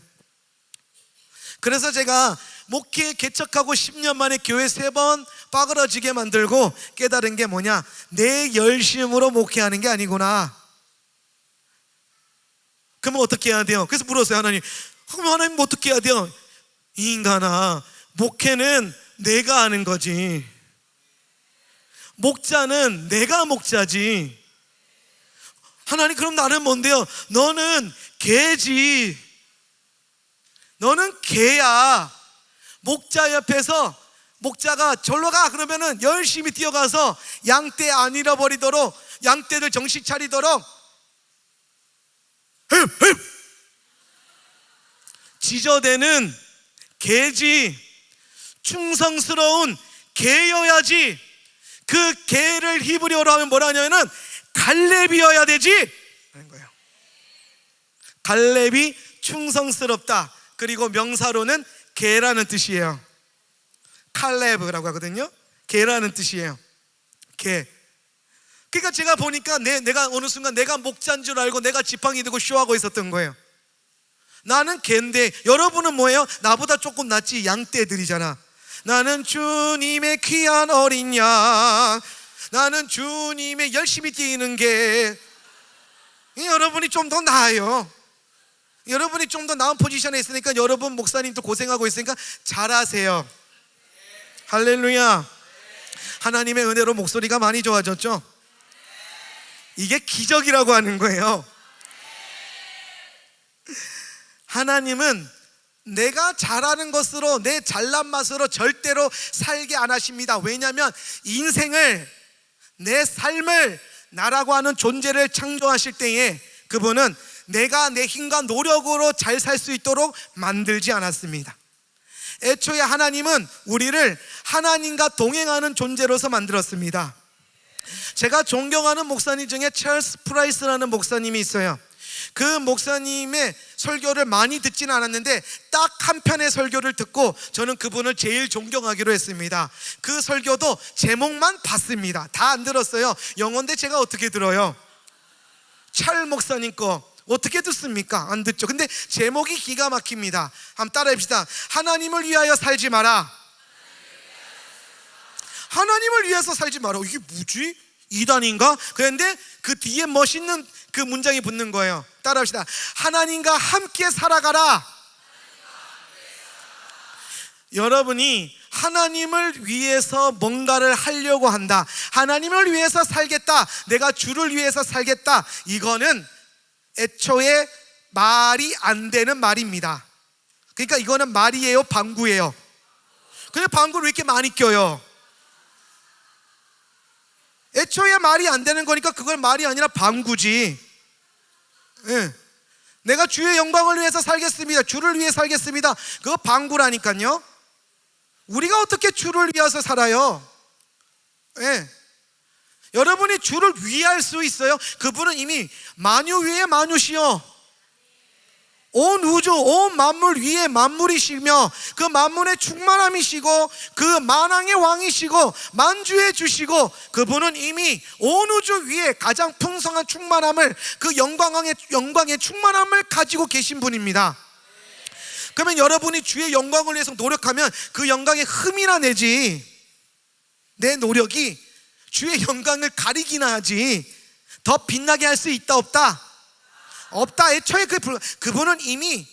그래서 제가 목회 개척하고 10년 만에 교회 3번 빠그러지게 만들고 깨달은 게 뭐냐, 내 열심으로 목회하는 게 아니구나. 그러면 어떻게 해야 돼요? 그래서 물었어요. 하나님, 그럼 하나님 어떻게 해야 돼요? 이 인간아, 목회는 내가 하는 거지, 목자는 내가 목자지. 하나님, 그럼 나는 뭔데요? 너는 개지. 너는 개야. 목자 옆에서 목자가 절로 가 그러면은 열심히 뛰어가서 양떼 안 잃어버리도록, 양떼들 정신 차리도록 지저대는 개지. 충성스러운 개여야지. 그 개를 히브리어로 하면 뭐라 하냐면은 갈렙이어야 되지 하는 거예요. 갈렙이 충성스럽다. 그리고 명사로는 개라는 뜻이에요. 칼레브라고 하거든요. 개라는 뜻이에요. 개. 그러니까 제가 보니까 내가 어느 순간 내가 목자인 줄 알고 내가 지팡이 들고 쇼하고 있었던 거예요. 나는 개인데 여러분은 뭐예요? 나보다 조금 낫지. 양떼들이잖아. 나는 주님의 귀한 어린 양, 나는 주님의 열심히 뛰는 개. 여러분이 좀 더 나아요. 여러분이 좀 더 나은 포지션에 있으니까, 여러분 목사님도 고생하고 있으니까 잘하세요. 할렐루야. 하나님의 은혜로 목소리가 많이 좋아졌죠? 이게 기적이라고 하는 거예요. 하나님은 내가 잘하는 것으로, 내 잘난 맛으로 절대로 살게 안 하십니다. 왜냐하면 인생을, 내 삶을, 나라고 하는 존재를 창조하실 때에 그분은 내가 내 힘과 노력으로 잘 살 수 있도록 만들지 않았습니다. 애초에 하나님은 우리를 하나님과 동행하는 존재로서 만들었습니다. 제가 존경하는 목사님 중에 찰스 프라이스라는 목사님이 있어요. 그 목사님의 설교를 많이 듣지는 않았는데 딱 한 편의 설교를 듣고 저는 그분을 제일 존경하기로 했습니다. 그 설교도 제목만 봤습니다. 다 안 들었어요. 영어인데 제가 어떻게 들어요? 찰 목사님 거 어떻게 듣습니까? 안 듣죠. 근데 제목이 기가 막힙니다. 한번 따라해 봅시다. 하나님을 위하여 살지 마라. 하나님을 위해서 살지 마라. 이게 뭐지? 이단인가? 그런데 그 뒤에 멋있는 그 문장이 붙는 거예요. 따라합시다. 하나님과 함께 살아가라. 여러분이 하나님을 위해서 뭔가를 하려고 한다, 하나님을 위해서 살겠다, 내가 주를 위해서 살겠다, 이거는 애초에 말이 안 되는 말입니다. 그러니까 이거는 말이에요, 방구예요? 근데 방구를 왜 이렇게 많이 껴요? 애초에 말이 안 되는 거니까 그걸 말이 아니라 방구지. 네. 내가 주의 영광을 위해서 살겠습니다, 주를 위해 살겠습니다, 그거 방구라니까요. 우리가 어떻게 주를 위해서 살아요? 예. 여러분이 주를 위할 수 있어요? 그분은 이미 만유 위에 만유시여 온 우주, 온 만물 위에 만물이시며 그 만물의 충만함이시고 그 만왕의 왕이시고 만주의 주시고, 그분은 이미 온 우주 위에 가장 풍성한 충만함을, 그 영광의 충만함을 가지고 계신 분입니다. 그러면 여러분이 주의 영광을 위해서 노력하면 그 영광에 흠이나 내지, 내 노력이 주의 영광을 가리기나 하지 더 빛나게 할 수 있다 없다? 없다. 애초에 그분은 이미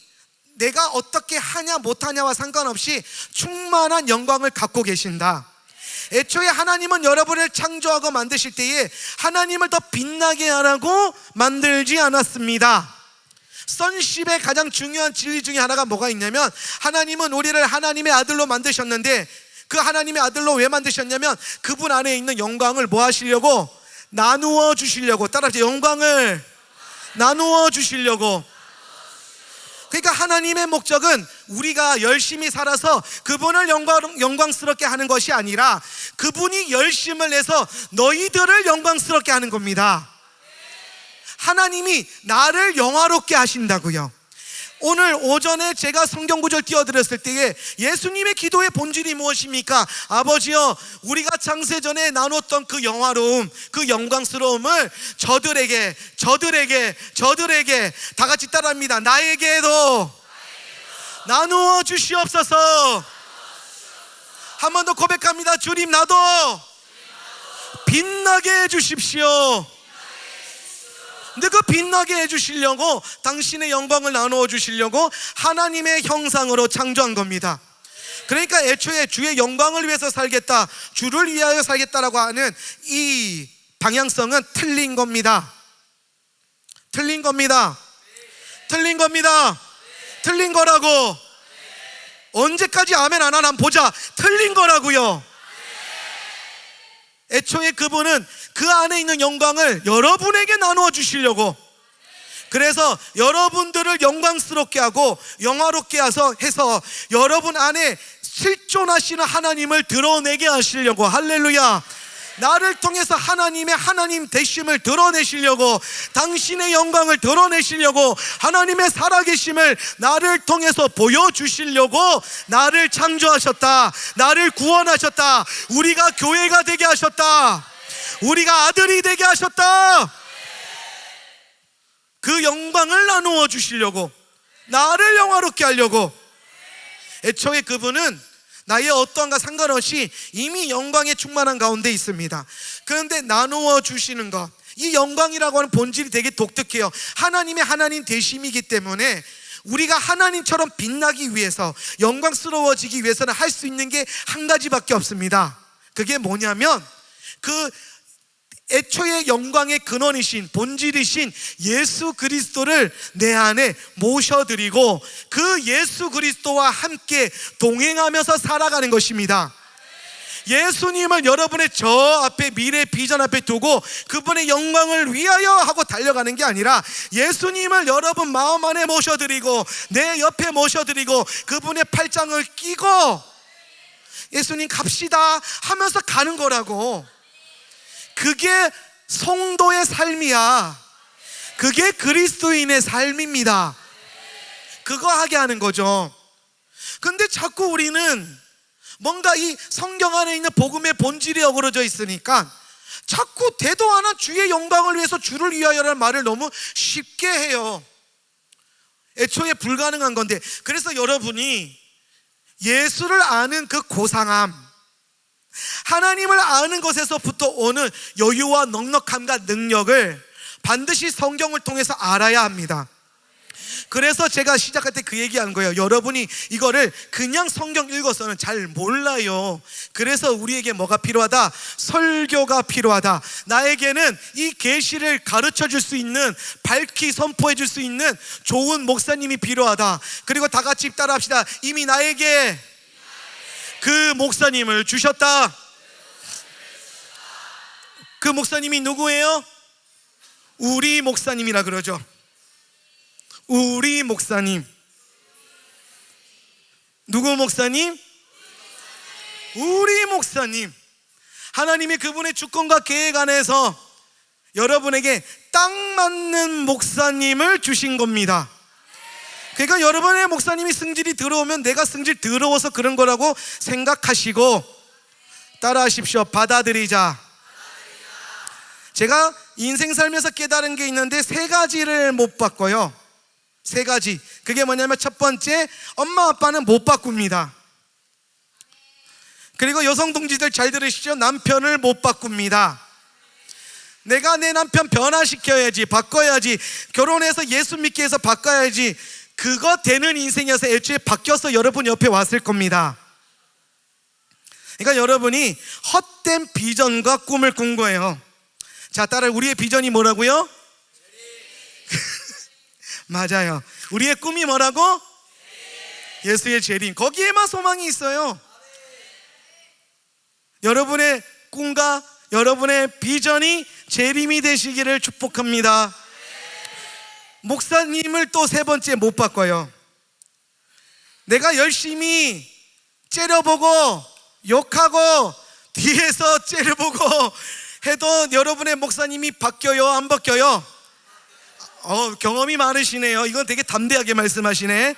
내가 어떻게 하냐 못하냐와 상관없이 충만한 영광을 갖고 계신다. 애초에 하나님은 여러분을 창조하고 만드실 때에 하나님을 더 빛나게 하라고 만들지 않았습니다. 선십의 가장 중요한 진리 중에 하나가 뭐가 있냐면, 하나님은 우리를 하나님의 아들로 만드셨는데 그 하나님의 아들로 왜 만드셨냐면 그분 안에 있는 영광을 뭐 하시려고? 나누어 주시려고. 따라하세요. 영광을 나누어 주시려고. 그러니까 하나님의 목적은 우리가 열심히 살아서 그분을 영광스럽게 하는 것이 아니라 그분이 열심을 내서 너희들을 영광스럽게 하는 겁니다. 하나님이 나를 영화롭게 하신다고요. 오늘 오전에 제가 성경 구절 띄워드렸을 때에 예수님의 기도의 본질이 무엇입니까? 아버지여, 우리가 창세전에 나눴던 그 영화로움, 그 영광스러움을 저들에게 다 같이 따라합니다. 나에게도 나누어 주시옵소서. 한 번 더 고백합니다. 주님, 나도 빛나게 해주십시오. 근데 그 빛나게 해주시려고, 당신의 영광을 나누어 주시려고 하나님의 형상으로 창조한 겁니다. 그러니까 애초에 주의 영광을 위해서 살겠다, 주를 위하여 살겠다라고 하는 이 방향성은 틀린 겁니다. 틀린 겁니다. 틀린 겁니다. 틀린 거라고. 언제까지 아멘 안 하나 보자. 틀린 거라고요. 애초에 그분은 그 안에 있는 영광을 여러분에게 나누어 주시려고, 그래서 여러분들을 영광스럽게 하고 영화롭게 해서 여러분 안에 실존하시는 하나님을 드러내게 하시려고. 할렐루야. 나를 통해서 하나님 되심을 드러내시려고, 당신의 영광을 드러내시려고, 하나님의 살아계심을 나를 통해서 보여주시려고 나를 창조하셨다, 나를 구원하셨다, 우리가 교회가 되게 하셨다, 우리가 아들이 되게 하셨다. 그 영광을 나누어 주시려고, 나를 영화롭게 하려고. 애초에 그분은 나의 어떠한가 상관없이 이미 영광의 충만한 가운데 있습니다. 그런데 나누어 주시는 것, 이 영광이라고 하는 본질이 되게 독특해요. 하나님의 하나님 되심이기 때문에 우리가 하나님처럼 빛나기 위해서, 영광스러워지기 위해서는 할 수 있는 게 한 가지밖에 없습니다. 그게 뭐냐면, 그 애초에 영광의 근원이신, 본질이신 예수 그리스도를 내 안에 모셔드리고 그 예수 그리스도와 함께 동행하면서 살아가는 것입니다. 예수님을 여러분의 저 앞에, 미래 비전 앞에 두고 그분의 영광을 위하여 하고 달려가는 게 아니라, 예수님을 여러분 마음 안에 모셔드리고 내 옆에 모셔드리고 그분의 팔짱을 끼고 예수님 갑시다 하면서 가는 거라고. 그게 성도의 삶이야. 그게 그리스도인의 삶입니다. 그거 하게 하는 거죠. 근데 자꾸 우리는 뭔가 이 성경 안에 있는 복음의 본질이 어그러져 있으니까 자꾸 되도 않아 주의 영광을 위해서, 주를 위하여라는 말을 너무 쉽게 해요. 애초에 불가능한 건데. 그래서 여러분이 예수를 아는 그 고상함, 하나님을 아는 것에서부터 오는 여유와 넉넉함과 능력을 반드시 성경을 통해서 알아야 합니다. 그래서 제가 시작할 때 그 얘기한 거예요. 여러분이 이거를 그냥 성경 읽어서는 잘 몰라요. 그래서 우리에게 뭐가 필요하다? 설교가 필요하다. 나에게는 이 계시를 가르쳐 줄 수 있는, 밝히 선포해 줄 수 있는 좋은 목사님이 필요하다. 그리고 다 같이 따라합시다. 이미 나에게 그 목사님을 주셨다. 그 목사님이 누구예요? 우리 목사님이라 그러죠. 우리 목사님. 누구 목사님? 우리 목사님. 하나님이 그분의 주권과 계획 안에서 여러분에게 딱 맞는 목사님을 주신 겁니다. 그러니까 여러분의 목사님이 승질이 들어오면 내가 승질 더러워서 그런 거라고 생각하시고 따라하십시오. 받아들이자. 제가 인생 살면서 깨달은 게 있는데 세 가지를 못 바꿔요. 세 가지. 그게 뭐냐면 첫 번째, 엄마 아빠는 못 바꿉니다. 그리고 여성 동지들 잘 들으시죠? 남편을 못 바꿉니다. 내가 내 남편 변화시켜야지, 바꿔야지, 결혼해서 예수 믿게 해서 바꿔야지. 그거 되는 인생이어서 애초에 바뀌어서 여러분 옆에 왔을 겁니다. 그러니까 여러분이 헛된 비전과 꿈을 꾼 거예요. 자, 따라 우리의 비전이 뭐라고요? 맞아요. 우리의 꿈이 뭐라고? 예수의 재림. 거기에만 소망이 있어요. 여러분의 꿈과 여러분의 비전이 재림이 되시기를 축복합니다. 목사님을 또 세 번째 못 바꿔요. 내가 열심히 째려보고 욕하고 뒤에서 째려보고 해도 여러분의 목사님이 바뀌어요? 안 바뀌어요? 경험이 많으시네요. 이건 되게 담대하게 말씀하시네.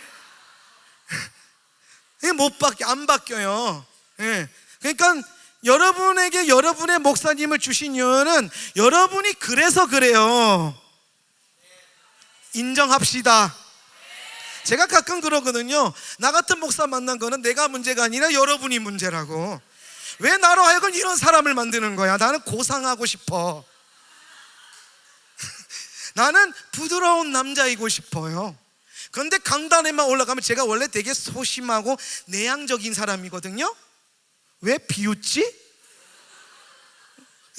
안 바뀌어요. 그러니까 여러분에게 여러분의 목사님을 주신 이유는 여러분이 그래서 그래요. 인정합시다. 제가 가끔 그러거든요. 나 같은 목사 만난 거는 내가 문제가 아니라 여러분이 문제라고. 왜 나로 하여금 이런 사람을 만드는 거야? 나는 고상하고 싶어. 나는 부드러운 남자이고 싶어요. 그런데 강단에만 올라가면 제가 원래 되게 소심하고 내향적인 사람이거든요. 왜 비웃지?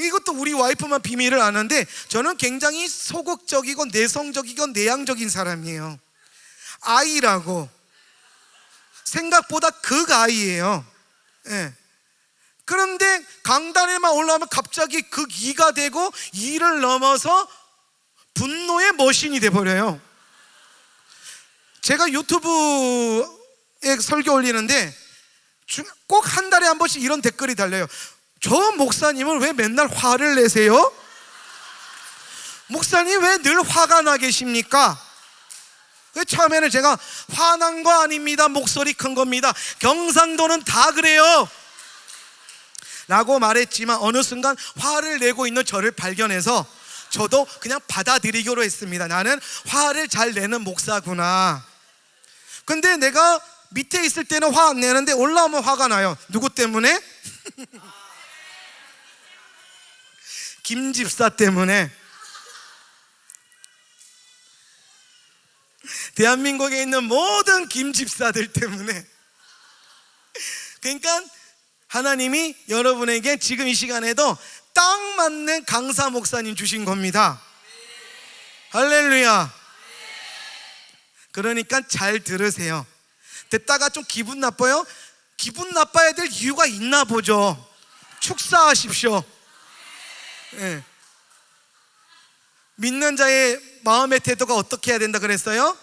이것도 우리 와이프만 비밀을 아는데 저는 굉장히 소극적이고 내성적이고 내향적인 사람이에요. 아이라고. 생각보다 극아이예요. 그런데 강단에만 올라오면 갑자기 극이가 되고 이를 넘어서 분노의 머신이 돼버려요. 제가 유튜브에 설교 올리는데 꼭 한 달에 한 번씩 이런 댓글이 달려요. 저 목사님은 왜 맨날 화를 내세요? 목사님 왜 늘 화가 나 계십니까? 처음에는 제가 화난 거 아닙니다. 목소리 큰 겁니다. 경상도는 다 그래요 라고 말했지만 어느 순간 화를 내고 있는 저를 발견해서 저도 그냥 받아들이기로 했습니다. 나는 화를 잘 내는 목사구나. 근데 내가 밑에 있을 때는 화 안 내는데 올라오면 화가 나요. 누구 때문에? 김 집사 때문에. 대한민국에 있는 모든 김 집사들 때문에. 그러니까 하나님이 여러분에게 지금 이 시간에도 딱 맞는 강사 목사님 주신 겁니다. 할렐루야. 그러니까 잘 들으세요. 듣다가 좀 기분 나빠요? 기분 나빠야 될 이유가 있나 보죠. 축사하십시오. 믿는 자의 마음의 태도가 어떻게 해야 된다 그랬어요?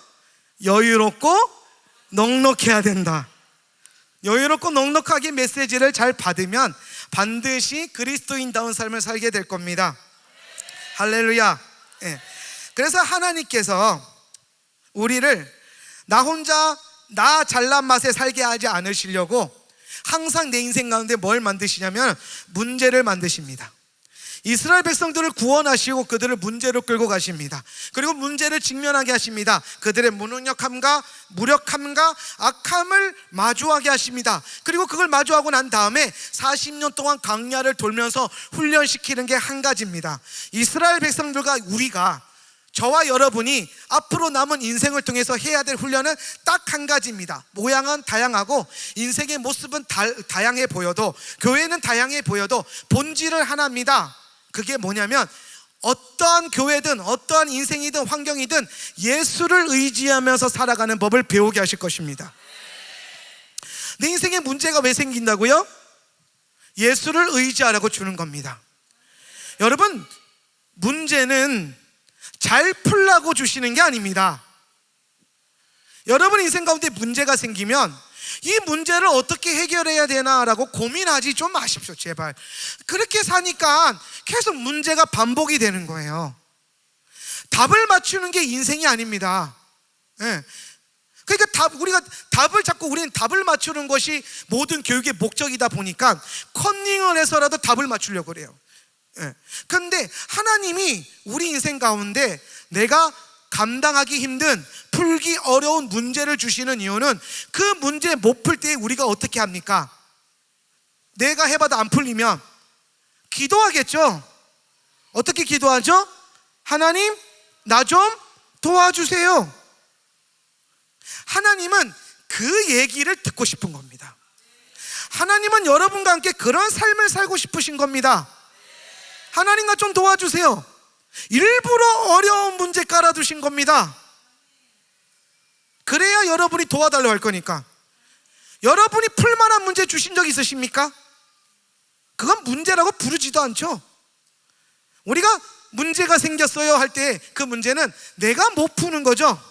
여유롭고 넉넉해야 된다. 여유롭고 넉넉하게 메시지를 잘 받으면 반드시 그리스도인다운 삶을 살게 될 겁니다. 할렐루야. 그래서 하나님께서 우리를 나 혼자 나 잘난 맛에 살게 하지 않으시려고 항상 내 인생 가운데 뭘 만드시냐면 문제를 만드십니다. 이스라엘 백성들을 구원하시고 그들을 문제로 끌고 가십니다. 그리고 문제를 직면하게 하십니다. 그들의 무능력함과 무력함과 악함을 마주하게 하십니다. 그리고 그걸 마주하고 난 다음에 40년 동안 광야를 돌면서 훈련시키는 게 한 가지입니다. 이스라엘 백성들과 우리가, 저와 여러분이 앞으로 남은 인생을 통해서 해야 될 훈련은 딱 한 가지입니다. 모양은 다양하고 인생의 모습은 다양해 보여도, 교회는 다양해 보여도 본질은 하나입니다. 그게 뭐냐면 어떠한 교회든 어떠한 인생이든 환경이든 예수를 의지하면서 살아가는 법을 배우게 하실 것입니다. 내 인생에 문제가 왜 생긴다고요? 예수를 의지하라고 주는 겁니다. 여러분, 문제는 잘 풀라고 주시는 게 아닙니다. 여러분 인생 가운데 문제가 생기면 이 문제를 어떻게 해결해야 되나라고 고민하지 좀 마십시오, 제발. 그렇게 사니까 계속 문제가 반복이 되는 거예요. 답을 맞추는 게 인생이 아닙니다. 예. 그러니까 우리가 답을 찾고 우리는 답을 맞추는 것이 모든 교육의 목적이다 보니까 컨닝을 해서라도 답을 맞추려고 그래요. 예. 그런데 하나님이 우리 인생 가운데 내가 감당하기 힘든, 풀기 어려운 문제를 주시는 이유는 그 문제 못 풀 때 우리가 어떻게 합니까? 내가 해봐도 안 풀리면 기도하겠죠. 어떻게 기도하죠? 하나님, 나 좀 도와주세요. 하나님은 그 얘기를 듣고 싶은 겁니다. 하나님은 여러분과 함께 그런 삶을 살고 싶으신 겁니다. 하나님, 나 좀 도와주세요. 일부러 어려운 문제 깔아두신 겁니다. 그래야 여러분이 도와달라고 할 거니까. 여러분이 풀만한 문제 주신 적 있으십니까? 그건 문제라고 부르지도 않죠. 우리가 문제가 생겼어요 할 때 그 문제는 내가 못 푸는 거죠.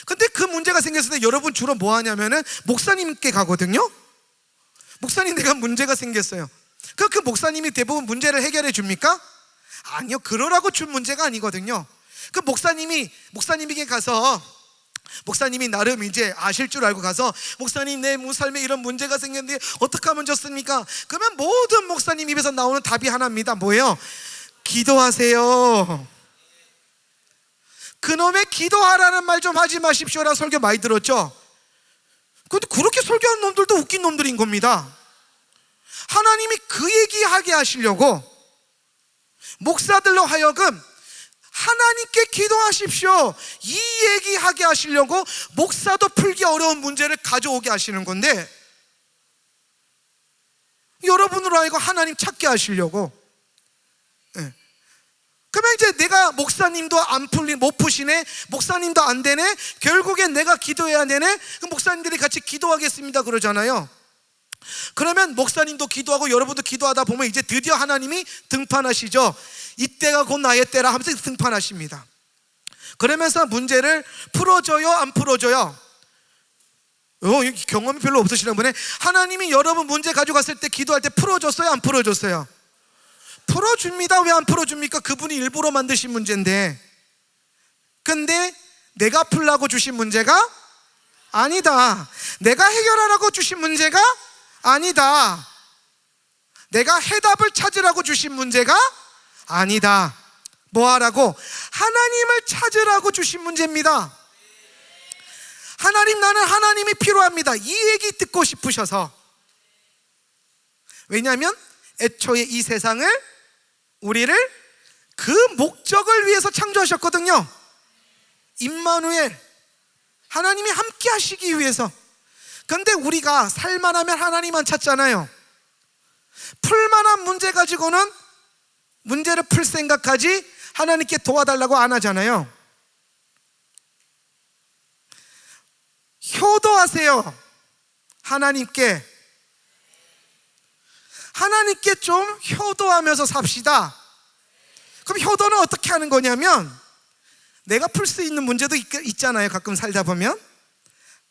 근데 그 문제가 생겼을 때 여러분 주로 뭐 하냐면은 목사님께 가거든요. 목사님, 내가 문제가 생겼어요. 그 목사님이 대부분 문제를 해결해 줍니까? 아니요, 그러라고 준 문제가 아니거든요. 그 목사님에게 가서, 목사님이 나름 이제 아실 줄 알고 가서, 목사님, 내 삶에 이런 문제가 생겼는데 어떻게 하면 좋습니까? 그러면 모든 목사님 입에서 나오는 답이 하나입니다. 뭐예요? 기도하세요. 그놈의 기도하라는 말 좀 하지 마십시오라는 설교 많이 들었죠? 근데 그렇게 설교하는 놈들도 웃긴 놈들인 겁니다. 하나님이 그 얘기하게 하시려고 목사들로 하여금 하나님께 기도하십시오, 이 얘기하게 하시려고 목사도 풀기 어려운 문제를 가져오게 하시는 건데, 여러분으로 하여금 하나님 찾게 하시려고. 네. 그러면 이제 내가 목사님도 못 푸시네, 목사님도 안 되네, 결국엔 내가 기도해야 되네. 그럼 목사님들이 같이 기도하겠습니다 그러잖아요. 그러면 목사님도 기도하고 여러분도 기도하다 보면 이제 드디어 하나님이 등판하시죠. 이때가 곧 나의 때라 하면서 등판하십니다. 그러면서 문제를 풀어줘요, 안 풀어줘요? 경험이 별로 없으시나 보네. 하나님이 여러분 문제 가져갔을 때 기도할 때 풀어줬어요, 안 풀어줬어요? 풀어줍니다. 왜 안 풀어줍니까? 그분이 일부러 만드신 문제인데. 근데 내가 풀라고 주신 문제가 아니다. 내가 해결하라고 주신 문제가 아니다. 내가 해답을 찾으라고 주신 문제가 아니다. 뭐 하라고? 하나님을 찾으라고 주신 문제입니다. 하나님, 나는 하나님이 필요합니다. 이 얘기 듣고 싶으셔서. 왜냐하면 애초에 이 세상을, 우리를 그 목적을 위해서 창조하셨거든요. 임마누엘, 하나님이 함께 하시기 위해서. 그런데 우리가 살만하면 하나님만 찾잖아요. 풀만한 문제 가지고는 문제를 풀 생각하지 하나님께 도와달라고 안 하잖아요. 효도하세요. 하나님께 좀 효도하면서 삽시다. 그럼 효도는 어떻게 하는 거냐면, 내가 풀 수 있는 문제도 있잖아요. 가끔 살다 보면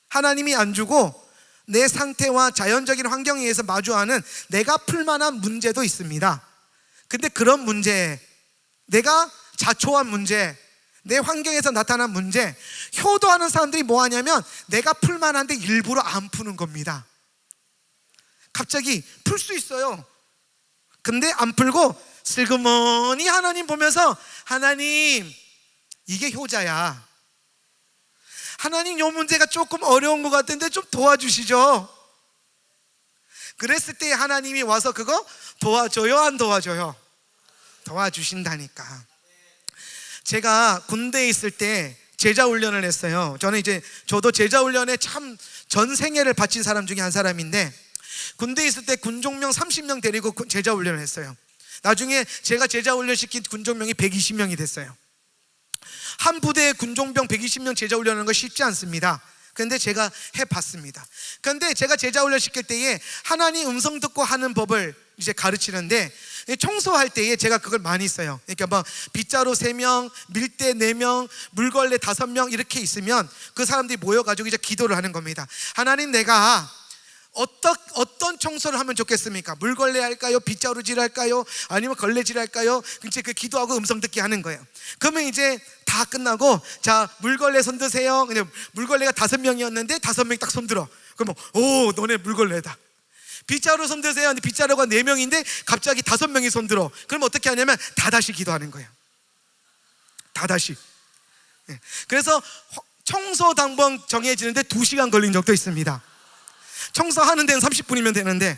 하나님이 안 주고 내 상태와 자연적인 환경에 의해서 마주하는 내가 풀만한 문제도 있습니다. 근데 그런 문제, 내가 자초한 문제, 내 환경에서 나타난 문제, 효도하는 사람들이 뭐 하냐면 내가 풀만한데 일부러 안 푸는 겁니다. 갑자기 풀 수 있어요. 근데 안 풀고 슬그머니 하나님 보면서, 하나님, 이게 효자야. 하나님, 이 문제가 조금 어려운 것 같은데 좀 도와주시죠. 그랬을 때 하나님이 와서 그거 도와줘요, 안 도와줘요? 도와주신다니까. 제가 군대에 있을 때 제자 훈련을 했어요. 저도 제자 훈련에 참 전생애를 바친 사람 중에 한 사람인데, 군대에 있을 때 군종명 30명 데리고 제자 훈련을 했어요. 나중에 제가 제자 훈련 시킨 군종명이 120명이 됐어요. 한 부대에 군종병 120명 제자 훈련하는 거 쉽지 않습니다. 근데 제가 해봤습니다. 근데 제가 제자 훈련 시킬 때에 하나님 음성 듣고 하는 법을 이제 가르치는데, 청소할 때에 제가 그걸 많이 써요. 그러니까 뭐 빗자루 3명, 밀대 4명, 물걸레 5명 이렇게 있으면 그 사람들이 모여가지고 이제 기도를 하는 겁니다. 하나님, 내가 어떤 청소를 하면 좋겠습니까? 물걸레 할까요? 빗자루질 할까요? 아니면 걸레질 할까요? 이제 그 기도하고 음성 듣기 하는 거예요. 그러면 이제 다 끝나고, 자, 물걸레 손 드세요. 그냥 물걸레가 5명이었는데 5명이 딱 손 들어. 그러면 오, 너네 물걸레다. 빗자루 손 드세요. 근데 빗자루가 4명인데 갑자기 5명이 손 들어. 그럼 어떻게 하냐면 다다시 기도하는 거예요. 다다시. 그래서 청소 당번 정해지는데 2시간 걸린 적도 있습니다. 청소하는 데는 30분이면 되는데,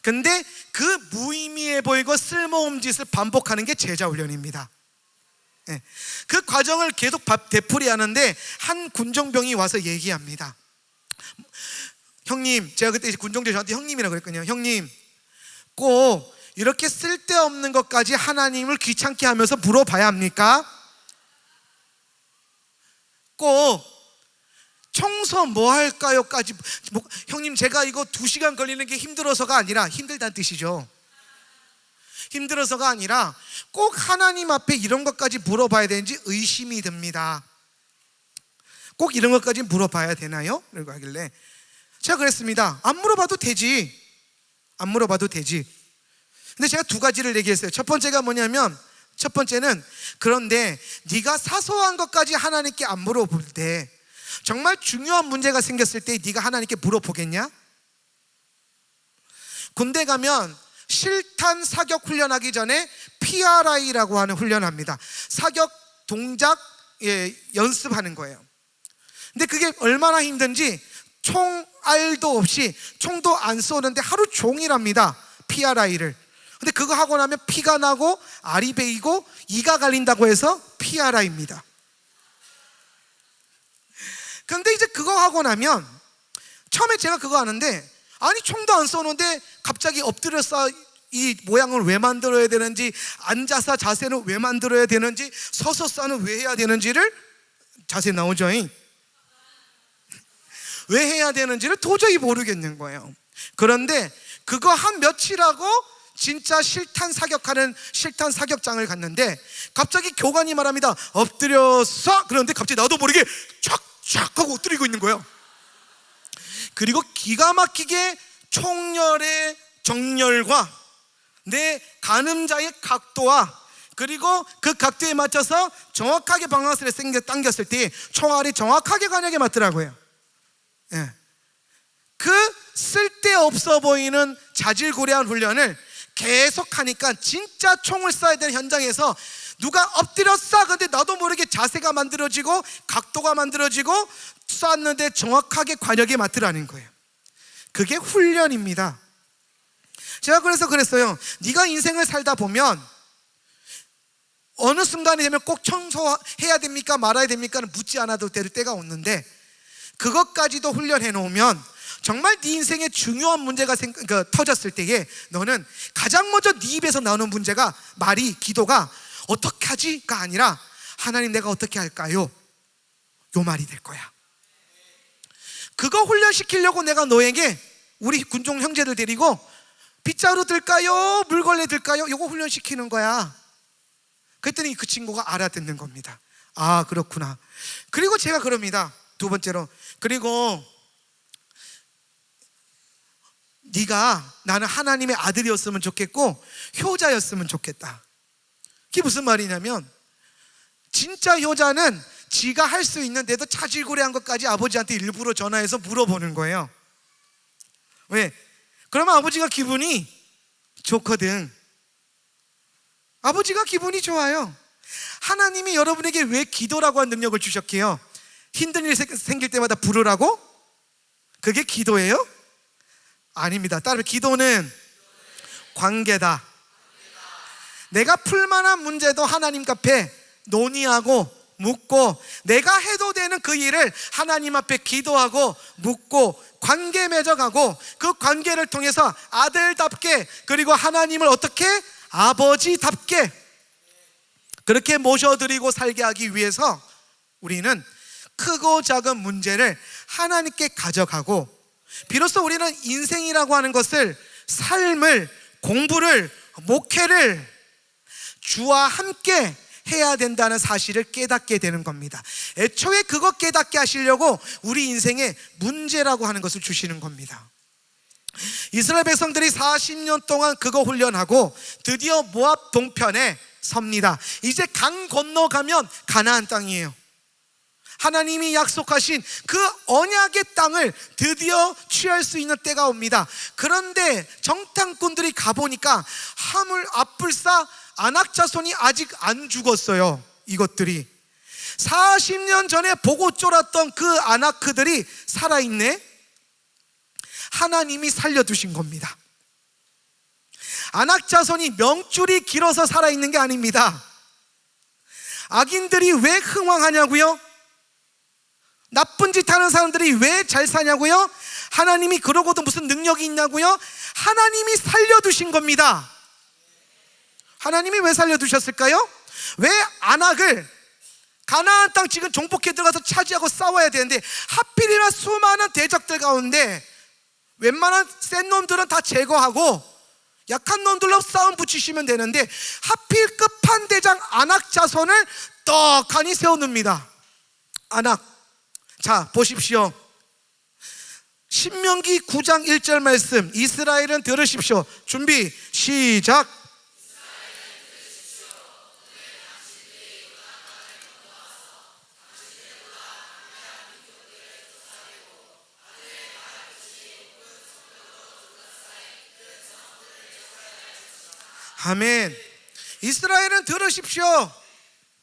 근데 그 무의미해 보이고 쓸모없는 짓을 반복하는 게 제자 훈련입니다. 그 과정을 계속 되풀이하는데 한 군종병이 와서 얘기합니다. 형님, 제가 그때 군종대 저한테 형님이라고 그랬거든요. 형님, 꼭 이렇게 쓸데없는 것까지 하나님을 귀찮게 하면서 물어봐야 합니까? 꼭 청소 뭐 할까요?까지 형님, 제가 이거 2시간 걸리는 게 힘들어서가 아니라, 힘들다는 뜻이죠. 힘들어서가 아니라 꼭 하나님 앞에 이런 것까지 물어봐야 되는지 의심이 듭니다. 꼭 이런 것까지 물어봐야 되나요? 라고 하길래 제가 그랬습니다. 안 물어봐도 되지. 안 물어봐도 되지. 근데 제가 2가지를 얘기했어요. 첫 번째가 뭐냐면, 첫 번째는, 그런데 네가 사소한 것까지 하나님께 안 물어볼 때 정말 중요한 문제가 생겼을 때 네가 하나님께 물어보겠냐? 군대 가면 실탄 사격 훈련하기 전에 PRI라고 하는 훈련합니다. 사격 동작 연습하는 거예요. 근데 그게 얼마나 힘든지, 총알도 없이 총도 안 쏘는데 하루 종일 합니다. PRI를. 근데 그거 하고 나면 피가 나고 알이 베이고 이가 갈린다고 해서 PRI입니다. 근데 이제 그거 하고 나면, 처음에 제가 그거 하는데, 아니 총도 안 쏘는데 갑자기 엎드려서 이 모양을 왜 만들어야 되는지, 앉아서 자세는 왜 만들어야 되는지, 서서 쏴는 왜 해야 되는지를, 자세 나오죠? 왜 해야 되는지를 도저히 모르겠는 거예요. 그런데 그거 한 며칠하고 진짜 실탄 사격장을 갔는데 갑자기 교관이 말합니다. 엎드려서. 그런데 갑자기 나도 모르게 촥촥 하고 엎드리고 있는 거예요. 그리고 기가 막히게 총열의 정렬과 내 가늠자의 각도와, 그리고 그 각도에 맞춰서 정확하게 방아쇠를 당겼을 때 총알이 정확하게 관역에 맞더라고요. 그 쓸데없어 보이는 자질구레한 훈련을 계속 하니까 진짜 총을 쏴야 되는 현장에서 누가 엎드렸어. 근데 나도 모르게 자세가 만들어지고 각도가 만들어지고 쐈는데 정확하게 관역에 맞더라는 거예요. 그게 훈련입니다. 제가 그래서 그랬어요. 네가 인생을 살다 보면 어느 순간이 되면 꼭 청소해야 됩니까 말아야 됩니까는 묻지 않아도 될 때가 오는데, 그것까지도 훈련해 놓으면 정말 네 인생에 중요한 문제가 터졌을 때에 너는 가장 먼저 네 입에서 나오는 문제가, 기도가 어떻게 하지가 아니라 하나님 내가 어떻게 할까요? 요 말이 될 거야. 그거 훈련시키려고 내가 너에게 우리 군종 형제들 데리고 빗자루 들까요? 물걸레 들까요? 요거 훈련시키는 거야. 그랬더니 그 친구가 알아듣는 겁니다. 아, 그렇구나. 그리고 제가 그럽니다. 2번째로, 그리고 네가 나는 하나님의 아들이었으면 좋겠고 효자였으면 좋겠다. 그게 무슨 말이냐면, 진짜 효자는 지가 할 수 있는데도 자질구레한 것까지 아버지한테 일부러 전화해서 물어보는 거예요. 왜? 그러면 아버지가 기분이 좋거든. 아버지가 기분이 좋아요. 하나님이 여러분에게 왜 기도라고 한 능력을 주셨게요? 힘든 일 생길 때마다 부르라고? 그게 기도예요? 아닙니다. 따라서 기도는 관계다. 내가 풀만한 문제도 하나님 앞에 논의하고 묻고, 내가 해도 되는 그 일을 하나님 앞에 기도하고 묻고 관계 맺어가고, 그 관계를 통해서 아들답게, 그리고 하나님을 어떻게? 아버지답게 그렇게 모셔드리고 살게 하기 위해서 우리는 크고 작은 문제를 하나님께 가져가고, 비로소 우리는 인생이라고 하는 것을, 삶을, 공부를, 목회를 주와 함께 해야 된다는 사실을 깨닫게 되는 겁니다. 애초에 그거 깨닫게 하시려고 우리 인생에 문제라고 하는 것을 주시는 겁니다. 이스라엘 백성들이 40년 동안 그거 훈련하고 드디어 모압 동편에 섭니다. 이제 강 건너가면 가나안 땅이에요. 하나님이 약속하신 그 언약의 땅을 드디어 취할 수 있는 때가 옵니다. 그런데 정탐꾼들이 가보니까 하물 앞불사 아낙 자손이 아직 안 죽었어요. 이것들이 40년 전에 보고 쫄았던 그 아나크들이 살아있네. 하나님이 살려두신 겁니다. 아낙 자손이 명줄이 길어서 살아있는 게 아닙니다. 악인들이 왜 흥왕하냐고요? 나쁜 짓 하는 사람들이 왜 잘 사냐고요? 하나님이 그러고도 무슨 능력이 있냐고요? 하나님이 살려두신 겁니다. 하나님이 왜 살려두셨을까요? 왜 아낙을, 가나안 땅 지금 정복해 들어가서 차지하고 싸워야 되는데 하필이나 수많은 대적들 가운데 웬만한 센 놈들은 다 제거하고 약한 놈들로 싸움 붙이시면 되는데 하필 끝판대장 아낙 자손을 떡하니 세워놓습니다. 아낙. 자, 보십시오. 신명기 9장 1절 말씀, 이스라엘은 들으십시오. 준비, 시작. 아멘. 이스라엘은 들으십시오.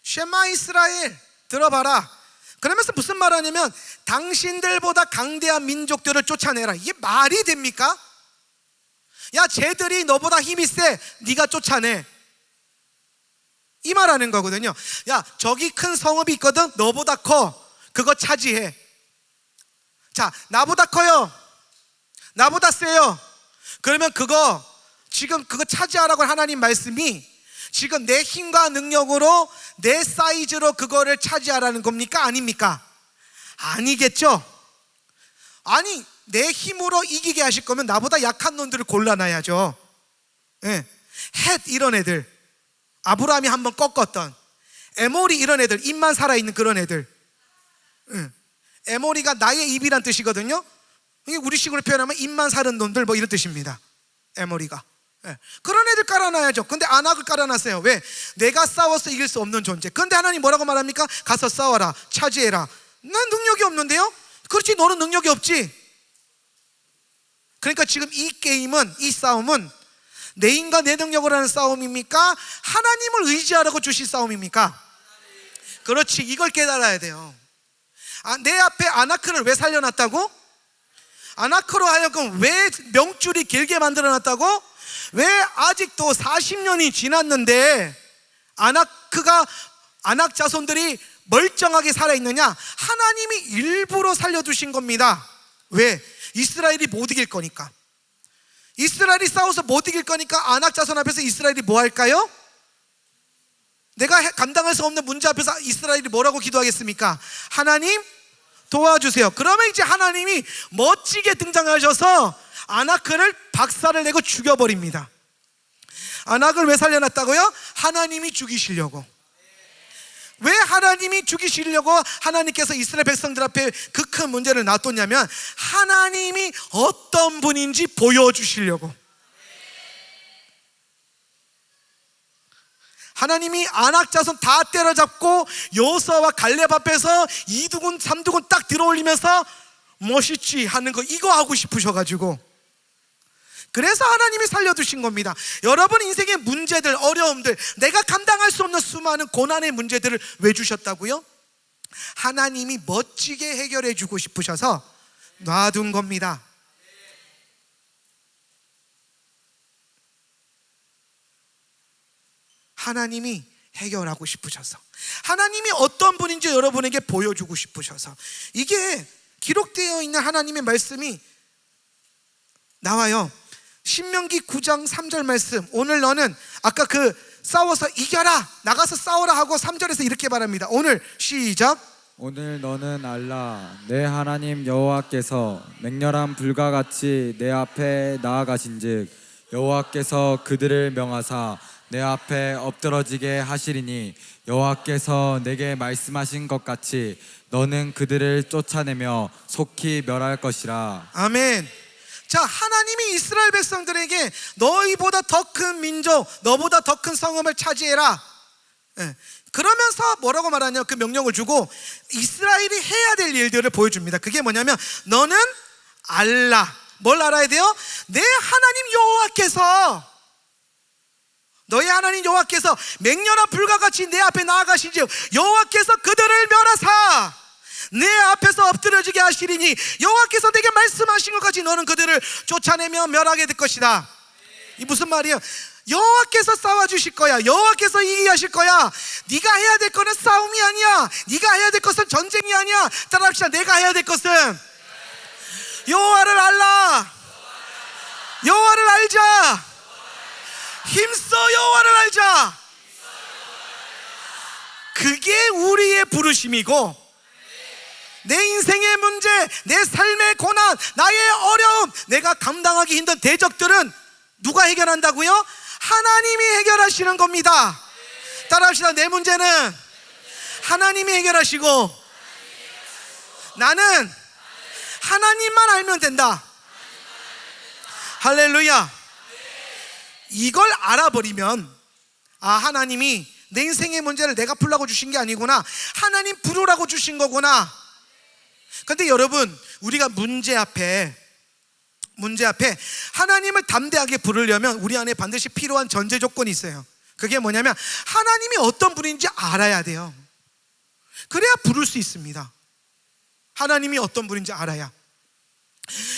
쉐마 이스라엘, 들어봐라. 그러면서 무슨 말 하냐면 당신들보다 강대한 민족들을 쫓아내라. 이게 말이 됩니까? 야, 쟤들이 너보다 힘이 세, 네가 쫓아내, 이 말하는 거거든요. 야, 저기 큰 성읍이 있거든, 너보다 커, 그거 차지해. 자, 나보다 커요, 나보다 세요, 그러면 그거 지금 그거 차지하라고 하나님 말씀이 지금 내 힘과 능력으로 내 사이즈로 그거를 차지하라는 겁니까? 아닙니까? 아니겠죠? 아니, 내 힘으로 이기게 하실 거면 나보다 약한 놈들을 골라놔야죠. 예. 헷 이런 애들, 아브라함이 한번 꺾었던 에모리 이런 애들, 입만 살아있는 그런 애들. 예. 에모리가 나의 입이란 뜻이거든요. 이게 우리식으로 표현하면 입만 사는 놈들 뭐 이런 뜻입니다. 에모리가. 예. 그런 애들 깔아놔야죠. 근데 아낙을 깔아놨어요. 왜? 내가 싸워서 이길 수 없는 존재. 근데 하나님 뭐라고 말합니까? 가서 싸워라, 차지해라. 난 능력이 없는데요? 그렇지, 너는 능력이 없지. 그러니까 지금 이 게임은, 이 싸움은 내 힘과 내 능력으로 하는 싸움입니까? 하나님을 의지하라고 주신 싸움입니까? 그렇지, 이걸 깨달아야 돼요. 내 앞에 아나크를 왜 살려놨다고? 아나크로 하여금 왜 명줄이 길게 만들어놨다고? 왜 아직도 40년이 지났는데 아낙 자손들이 멀쩡하게 살아있느냐? 하나님이 일부러 살려두신 겁니다. 왜? 이스라엘이 못 이길 거니까. 이스라엘이 싸워서 못 이길 거니까 아낙 자손 앞에서 이스라엘이 뭐 할까요? 내가 감당할 수 없는 문제 앞에서 이스라엘이 뭐라고 기도하겠습니까? 하나님 도와주세요. 그러면 이제 하나님이 멋지게 등장하셔서 아낙을 박살을 내고 죽여버립니다. 아낙을 왜 살려놨다고요? 하나님이 죽이시려고. 왜 하나님이 죽이시려고 하나님께서 이스라엘 백성들 앞에 그 큰 문제를 놔뒀냐면 하나님이 어떤 분인지 보여주시려고. 하나님이 아낙 자손 다 때려잡고 여호수아와 갈렙 앞에서 2두군 3두군 딱 들어올리면서 멋있지 하는 거, 이거 하고 싶으셔가지고 그래서 하나님이 살려두신 겁니다. 여러분 인생의 문제들, 어려움들, 내가 감당할 수 없는 수많은 고난의 문제들을 왜 주셨다고요? 하나님이 멋지게 해결해 주고 싶으셔서 놔둔 겁니다. 하나님이 해결하고 싶으셔서, 하나님이 어떤 분인지 여러분에게 보여주고 싶으셔서, 이게 기록되어 있는 하나님의 말씀이 나와요. 신명기 9장 3절 말씀. 오늘 너는 아까 싸워서 이겨라, 나가서 싸워라 하고 3절에서 이렇게 말합니다. 오늘 시작. 오늘 너는 알라 내 하나님 여호와께서 맹렬한 불과 같이 내 앞에 나아가신즉 여호와께서 그들을 명하사 내 앞에 엎드러지게 하시리니 여호와께서 내게 말씀하신 것 같이 너는 그들을 쫓아내며 속히 멸할 것이라. 아멘. 자, 하나님이 이스라엘 백성들에게 너희보다 더 큰 민족, 너보다 더 큰 성읍을 차지해라. 예. 그러면서 뭐라고 말하냐, 그 명령을 주고 이스라엘이 해야 될 일들을 보여줍니다. 그게 뭐냐면 너는 알라. 뭘 알아야 돼요? 내 하나님 여호와께서, 너희 하나님 여호와께서 맹렬한 불과 같이 내 앞에 나아가신지 여호와께서 그들을 멸하사 내 앞에서 엎드려지게 하시리니 여호와께서 내게 말씀하신 것 같이 너는 그들을 쫓아내며 멸하게 될 것이다. 이 무슨 말이에요? 여호와께서 싸워주실 거야. 여호와께서 이기게 하실 거야. 네가 해야 될 거는 싸움이 아니야. 네가 해야 될 것은 전쟁이 아니야. 따라합시다. 내가 해야 될 것은 여호와를 알라. 여호와를 알자. 힘써 여호와를 알자. 그게 우리의 부르심이고, 내 인생의 문제, 내 삶의 고난, 나의 어려움, 내가 감당하기 힘든 대적들은 누가 해결한다고요? 하나님이 해결하시는 겁니다. 따라합시다. 내 문제는 하나님이 해결하시고 나는 하나님만 알면 된다. 할렐루야. 이걸 알아버리면, 아, 하나님이 내 인생의 문제를 내가 풀라고 주신 게 아니구나, 하나님 부르라고 주신 거구나. 근데 여러분, 우리가 문제 앞에 하나님을 담대하게 부르려면 우리 안에 반드시 필요한 전제 조건이 있어요. 그게 뭐냐면 하나님이 어떤 분인지 알아야 돼요. 그래야 부를 수 있습니다. 하나님이 어떤 분인지 알아야.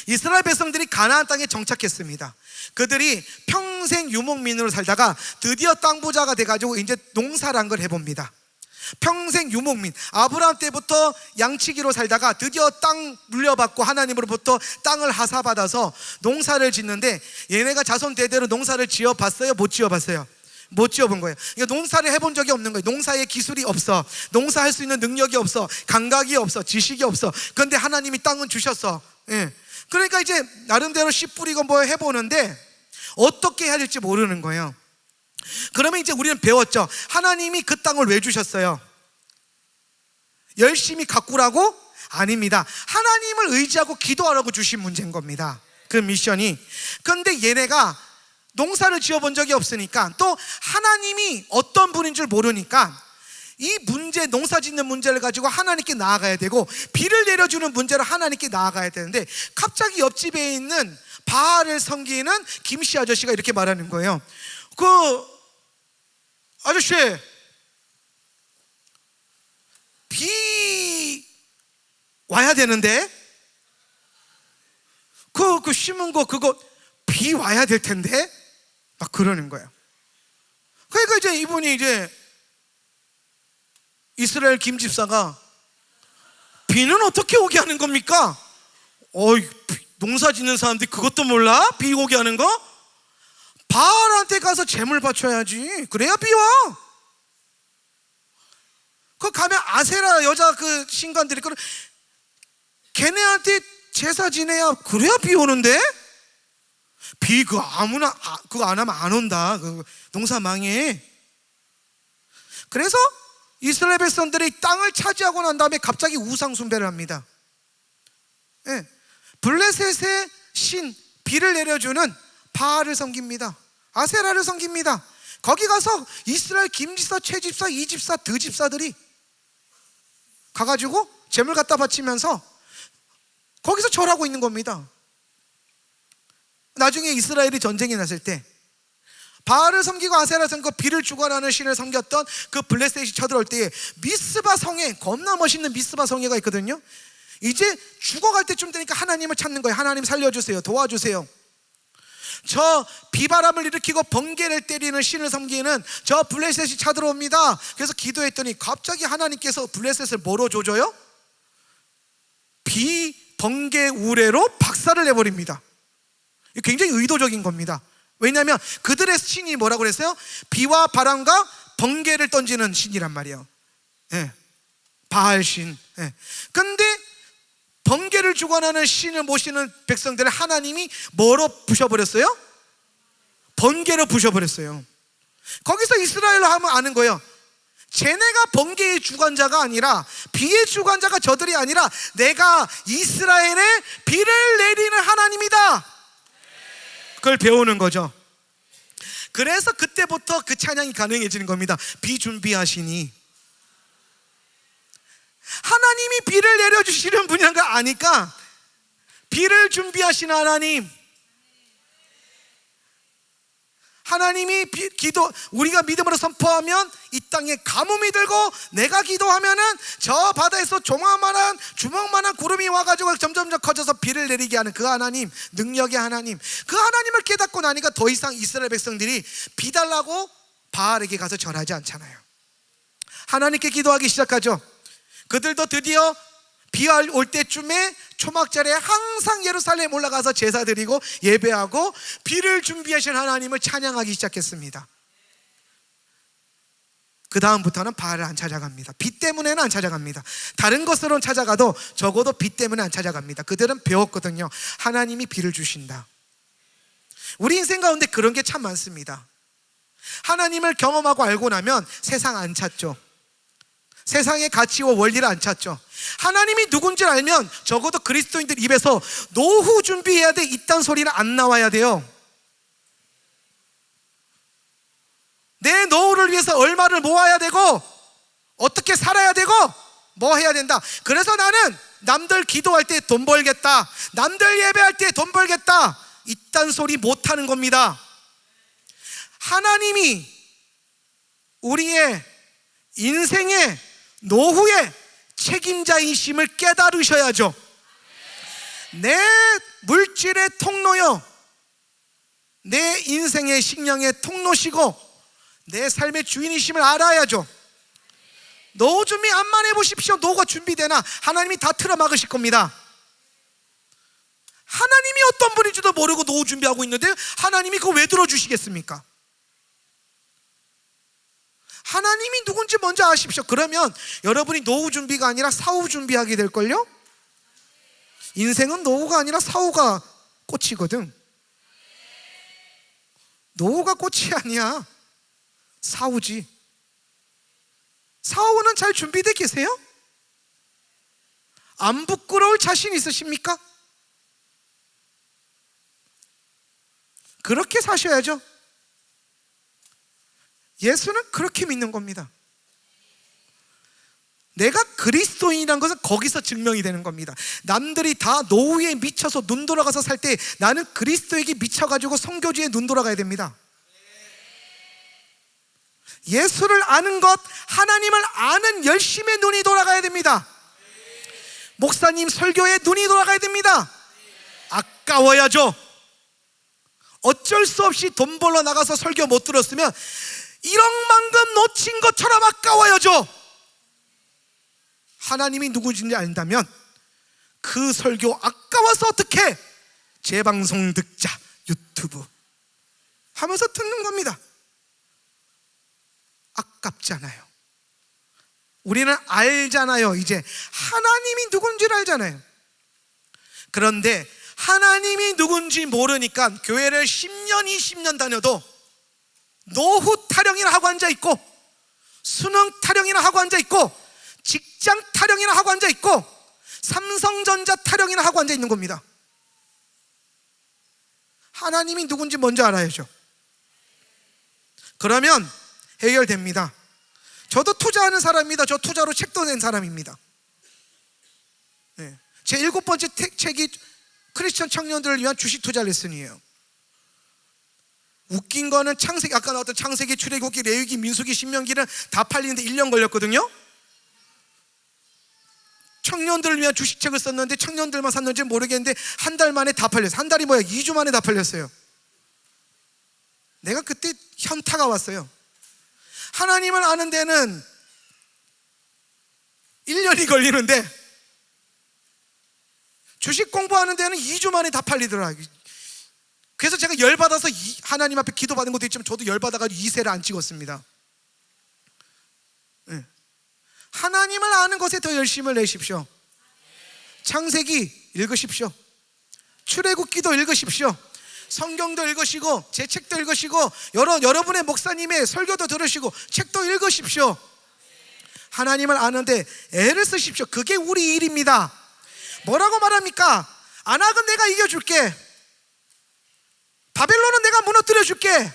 이스라엘 백성들이 가나안 땅에 정착했습니다. 그들이 평생 유목민으로 살다가 드디어 땅 부자가 돼가지고 이제 농사란 걸 해봅니다. 평생 유목민, 아브라함 때부터 양치기로 살다가 드디어 땅 물려받고 하나님으로부터 땅을 하사받아서 농사를 짓는데, 얘네가 자손 대대로 농사를 지어봤어요? 못 지어봤어요? 못 지어본 거예요. 그러니까 농사를 해본 적이 없는 거예요. 농사의 기술이 없어, 농사할 수 있는 능력이 없어, 감각이 없어, 지식이 없어. 그런데 하나님이 땅은 주셨어. 예. 그러니까 이제 나름대로 씨 뿌리고 뭐 해보는데 어떻게 해야 될지 모르는 거예요. 그러면 이제 우리는 배웠죠. 하나님이 그 땅을 왜 주셨어요? 열심히 가꾸라고? 아닙니다. 하나님을 의지하고 기도하라고 주신 문제인 겁니다. 그 미션이. 그런데 얘네가 농사를 지어본 적이 없으니까, 또 하나님이 어떤 분인 줄 모르니까 이 문제, 농사 짓는 문제를 가지고 하나님께 나아가야 되고, 비를 내려주는 문제로 하나님께 나아가야 되는데, 갑자기 옆집에 있는 바알을 섬기는 김씨 아저씨가 이렇게 말하는 거예요. 그 아저씨, 비 와야 되는데, 그 심은 거 그거 비 와야 될 텐데, 막 그러는 거예요. 그러니까 이제 이분이 이제 이스라엘 김 집사가, 비는 어떻게 오게 하는 겁니까? 농사 짓는 사람들이 그것도 몰라? 비 오게 하는 거? 바알한테 가서 제물 바쳐야지. 그래야 비 와. 그 가면 아세라 여자 그 신관들이 걔네한테 제사 지내야 그래야 비 오는데? 비 그거 아무나 그거 안 하면 안 온다. 그 농사 망해. 그래서 이스라엘 백성들이 땅을 차지하고 난 다음에 갑자기 우상 숭배를 합니다. 예. 블레셋의 신, 비를 내려주는 바알을 섬깁니다. 아세라를 섬깁니다. 거기 가서 이스라엘 김집사, 최집사, 이집사, 드집사들이 가가지고 제물 갖다 바치면서 거기서 절하고 있는 겁니다. 나중에 이스라엘이 전쟁이 났을 때 바알을 섬기고 아세라를 섬기고 비를 주관하는 신을 섬겼던 그 블레셋이 쳐들어올 때에 미스바 성에, 겁나 멋있는 미스바 성에가 있거든요. 이제 죽어갈 때쯤 되니까 하나님을 찾는 거예요. 하나님 살려주세요, 도와주세요. 저 비바람을 일으키고 번개를 때리는 신을 섬기는 저 블레셋이 쳐들어옵니다. 그래서 기도했더니 갑자기 하나님께서 블레셋을 뭐로 조져요? 비, 번개, 우레로 박살을 내버립니다. 굉장히 의도적인 겁니다. 왜냐하면 그들의 신이 뭐라고 그랬어요? 비와 바람과 번개를 던지는 신이란 말이에요. 예. 바알 신, 근데 번개를 주관하는 신을 모시는 백성들을 하나님이 뭐로 부셔버렸어요? 번개로 부셔버렸어요. 거기서 이스라엘로 하면 아는 거예요. 쟤네가 번개의 주관자가 아니라, 비의 주관자가 저들이 아니라 내가 이스라엘에 비를 내리는 하나님이다. 그걸 배우는 거죠. 그래서 그때부터 그 찬양이 가능해지는 겁니다. 비 준비하시니. 하나님이 비를 내려주시는 분이라는 걸 아니까 비를 준비하시는 하나님, 하나님이 우리가 믿음으로 선포하면 이 땅에 가뭄이 들고, 내가 기도하면은 저 바다에서 조만한 주먹만한 구름이 와가지고 점점 커져서 비를 내리게 하는 그 하나님, 능력의 하나님, 그 하나님을 깨닫고 나니까 더 이상 이스라엘 백성들이 비 달라고 바알에게 가서 절하지 않잖아요. 하나님께 기도하기 시작하죠. 그들도 드디어 비 올 때쯤에 초막절에 항상 예루살렘 올라가서 제사 드리고 예배하고 비를 준비하신 하나님을 찬양하기 시작했습니다. 그 다음부터는 바알을 안 찾아갑니다. 비 때문에는 안 찾아갑니다. 다른 것으로는 찾아가도 적어도 비 때문에 안 찾아갑니다. 그들은 배웠거든요. 하나님이 비를 주신다. 우리 인생 가운데 그런 게 참 많습니다. 하나님을 경험하고 알고 나면 세상 안 찾죠. 세상의 가치와 원리를 안 찾죠. 하나님이 누군지 알면 적어도 그리스도인들 입에서 노후 준비해야 돼, 이딴 소리는 안 나와야 돼요. 내 노후를 위해서 얼마를 모아야 되고 어떻게 살아야 되고 뭐 해야 된다. 그래서 나는 남들 기도할 때 돈 벌겠다, 남들 예배할 때 돈 벌겠다, 이딴 소리 못 하는 겁니다. 하나님이 우리의 인생의 노후의 책임자이심을 깨달으셔야죠. 내 물질의 통로요, 내 인생의 식량의 통로시고 내 삶의 주인이심을 알아야죠. 노후 준비 암만 해보십시오. 노후가 준비되나 하나님이 다 틀어막으실 겁니다. 하나님이 어떤 분인지도 모르고 노후 준비하고 있는데 하나님이 그거 왜 들어주시겠습니까? 하나님이 누군지 먼저 아십시오. 그러면 여러분이 노후 준비가 아니라 사후 준비하게 될걸요? 인생은 노후가 아니라 사후가 꽃이거든. 노후가 꽃이 아니야, 사후지. 사후는 잘 준비되어 계세요? 안 부끄러울 자신 있으십니까? 그렇게 사셔야죠. 예수는 그렇게 믿는 겁니다. 내가 그리스도인이라는 것은 거기서 증명이 되는 겁니다. 남들이 다 노후에 미쳐서 눈 돌아가서 살 때 나는 그리스도에게 미쳐가지고 성교주에 눈 돌아가야 됩니다. 예수를 아는 것, 하나님을 아는 열심의 눈이 돌아가야 됩니다. 목사님 설교에 눈이 돌아가야 됩니다. 아까워야죠. 어쩔 수 없이 돈 벌러 나가서 설교 못 들었으면 1억만큼 놓친 것처럼 아까워야죠. 하나님이 누구인지 안다면 그 설교 아까워서 어떻게 재방송 듣자, 유튜브 하면서 듣는 겁니다. 아깝잖아요. 우리는 알잖아요. 이제 하나님이 누군지를 알잖아요. 그런데 하나님이 누군지 모르니까 교회를 10년 20년 다녀도 노후 타령이나 하고 앉아있고, 수능 타령이나 하고 앉아있고, 직장 타령이나 하고 앉아있고, 삼성전자 타령이나 하고 앉아있는 겁니다. 하나님이 누군지 먼저 알아야죠. 그러면 해결됩니다. 저도 투자하는 사람입니다. 저 투자로 책도 낸 사람입니다. 제 7번째 책이 크리스천 청년들을 위한 주식 투자 레슨이에요. 웃긴 거는 창세기, 아까 나왔던 창세기, 출애굽기, 레위기, 민수기, 신명기는 다 팔리는데 1년 걸렸거든요. 청년들을 위한 주식책을 썼는데 청년들만 샀는지 모르겠는데 한 달 만에 다 팔렸어요. 한 달이 뭐야, 2주 만에 다 팔렸어요. 내가 그때 현타가 왔어요. 하나님을 아는 데는 1년이 걸리는데 주식 공부하는 데는 2주 만에 다 팔리더라고요. 그래서 제가 열받아서 하나님 앞에 기도받은 것도 있지만 저도 열받아가지고 2세를 안 찍었습니다. 하나님을 아는 것에 더 열심을 내십시오. 창세기 읽으십시오. 출애굽기도 읽으십시오. 성경도 읽으시고 제 책도 읽으시고 여러분의 목사님의 설교도 들으시고 책도 읽으십시오. 하나님을 아는데 애를 쓰십시오. 그게 우리 일입니다. 뭐라고 말합니까? 안악은 내가 이겨줄게. 바벨론은 내가 무너뜨려줄게.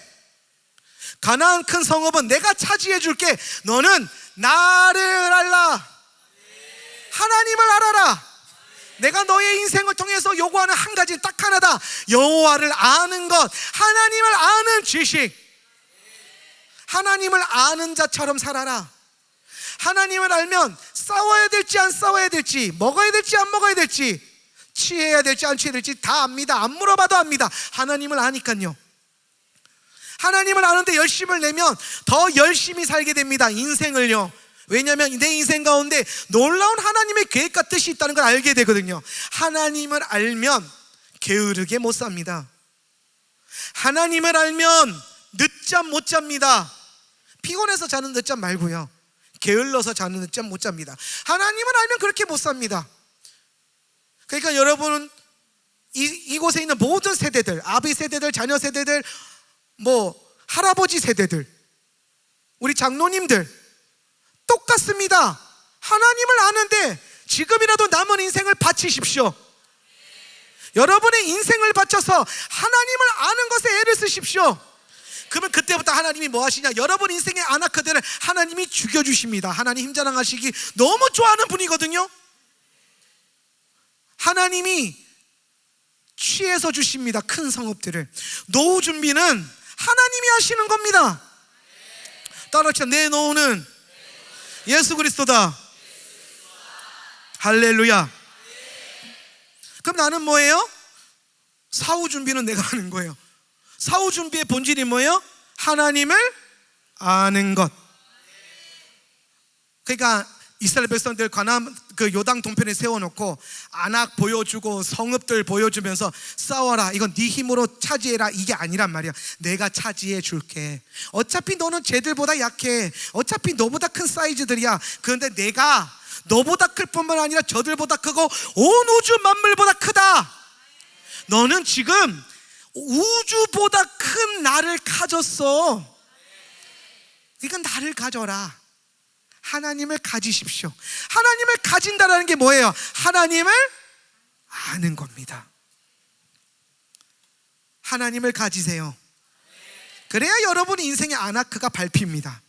가나안 큰 성읍은 내가 차지해줄게. 너는 나를 알라. 하나님을 알아라. 내가 너의 인생을 통해서 요구하는 한 가지 딱 하나다. 여호와를 아는 것, 하나님을 아는 지식. 하나님을 아는 자처럼 살아라. 하나님을 알면 싸워야 될지 안 싸워야 될지, 먹어야 될지 안 먹어야 될지, 취해야 될지 안 취해야 될지 다 압니다. 안 물어봐도 압니다. 하나님을 아니까요. 하나님을 아는데 열심을 내면 더 열심히 살게 됩니다. 인생을요. 왜냐하면 내 인생 가운데 놀라운 하나님의 계획과 뜻이 있다는 걸 알게 되거든요. 하나님을 알면 게으르게 못 삽니다. 하나님을 알면 늦잠 못 잡니다. 피곤해서 자는 늦잠 말고요, 게을러서 자는 늦잠 못 잡니다. 하나님을 알면 그렇게 못 삽니다. 그러니까 여러분은 이곳에 있는 모든 세대들, 아비 세대들, 자녀 세대들, 할아버지 세대들, 우리 장로님들 똑같습니다. 하나님을 아는데 지금이라도 남은 인생을 바치십시오. 여러분의 인생을 바쳐서 하나님을 아는 것에 애를 쓰십시오. 그러면 그때부터 하나님이 뭐 하시냐? 여러분 인생의 아나크들을 하나님이 죽여주십니다. 하나님 힘자랑하시기 너무 좋아하는 분이거든요. 하나님이 취해서 주십니다. 큰 성읍들을. 노후 준비는 하나님이 하시는 겁니다. 따라합시다. 내 노후는 예수 그리스도다. 할렐루야. 그럼 나는 뭐예요? 사후 준비는 내가 하는 거예요. 사후 준비의 본질이 뭐예요? 하나님을 아는 것. 그러니까 이스라엘 백성들 가나안 그 요당 동편에 세워놓고 안악 보여주고 성읍들 보여주면서 싸워라, 이건 네 힘으로 차지해라, 이게 아니란 말이야. 내가 차지해 줄게. 어차피 너는 쟤들보다 약해. 어차피 너보다 큰 사이즈들이야. 그런데 내가 너보다 클 뿐만 아니라 저들보다 크고 온 우주 만물보다 크다. 너는 지금 우주보다 큰 나를 가졌어. 그러니까 나를 가져라. 하나님을 가지십시오. 하나님을 가진다라는 게 뭐예요? 하나님을 아는 겁니다. 하나님을 가지세요. 그래야 여러분 인생의 아나크가 밟힙니다.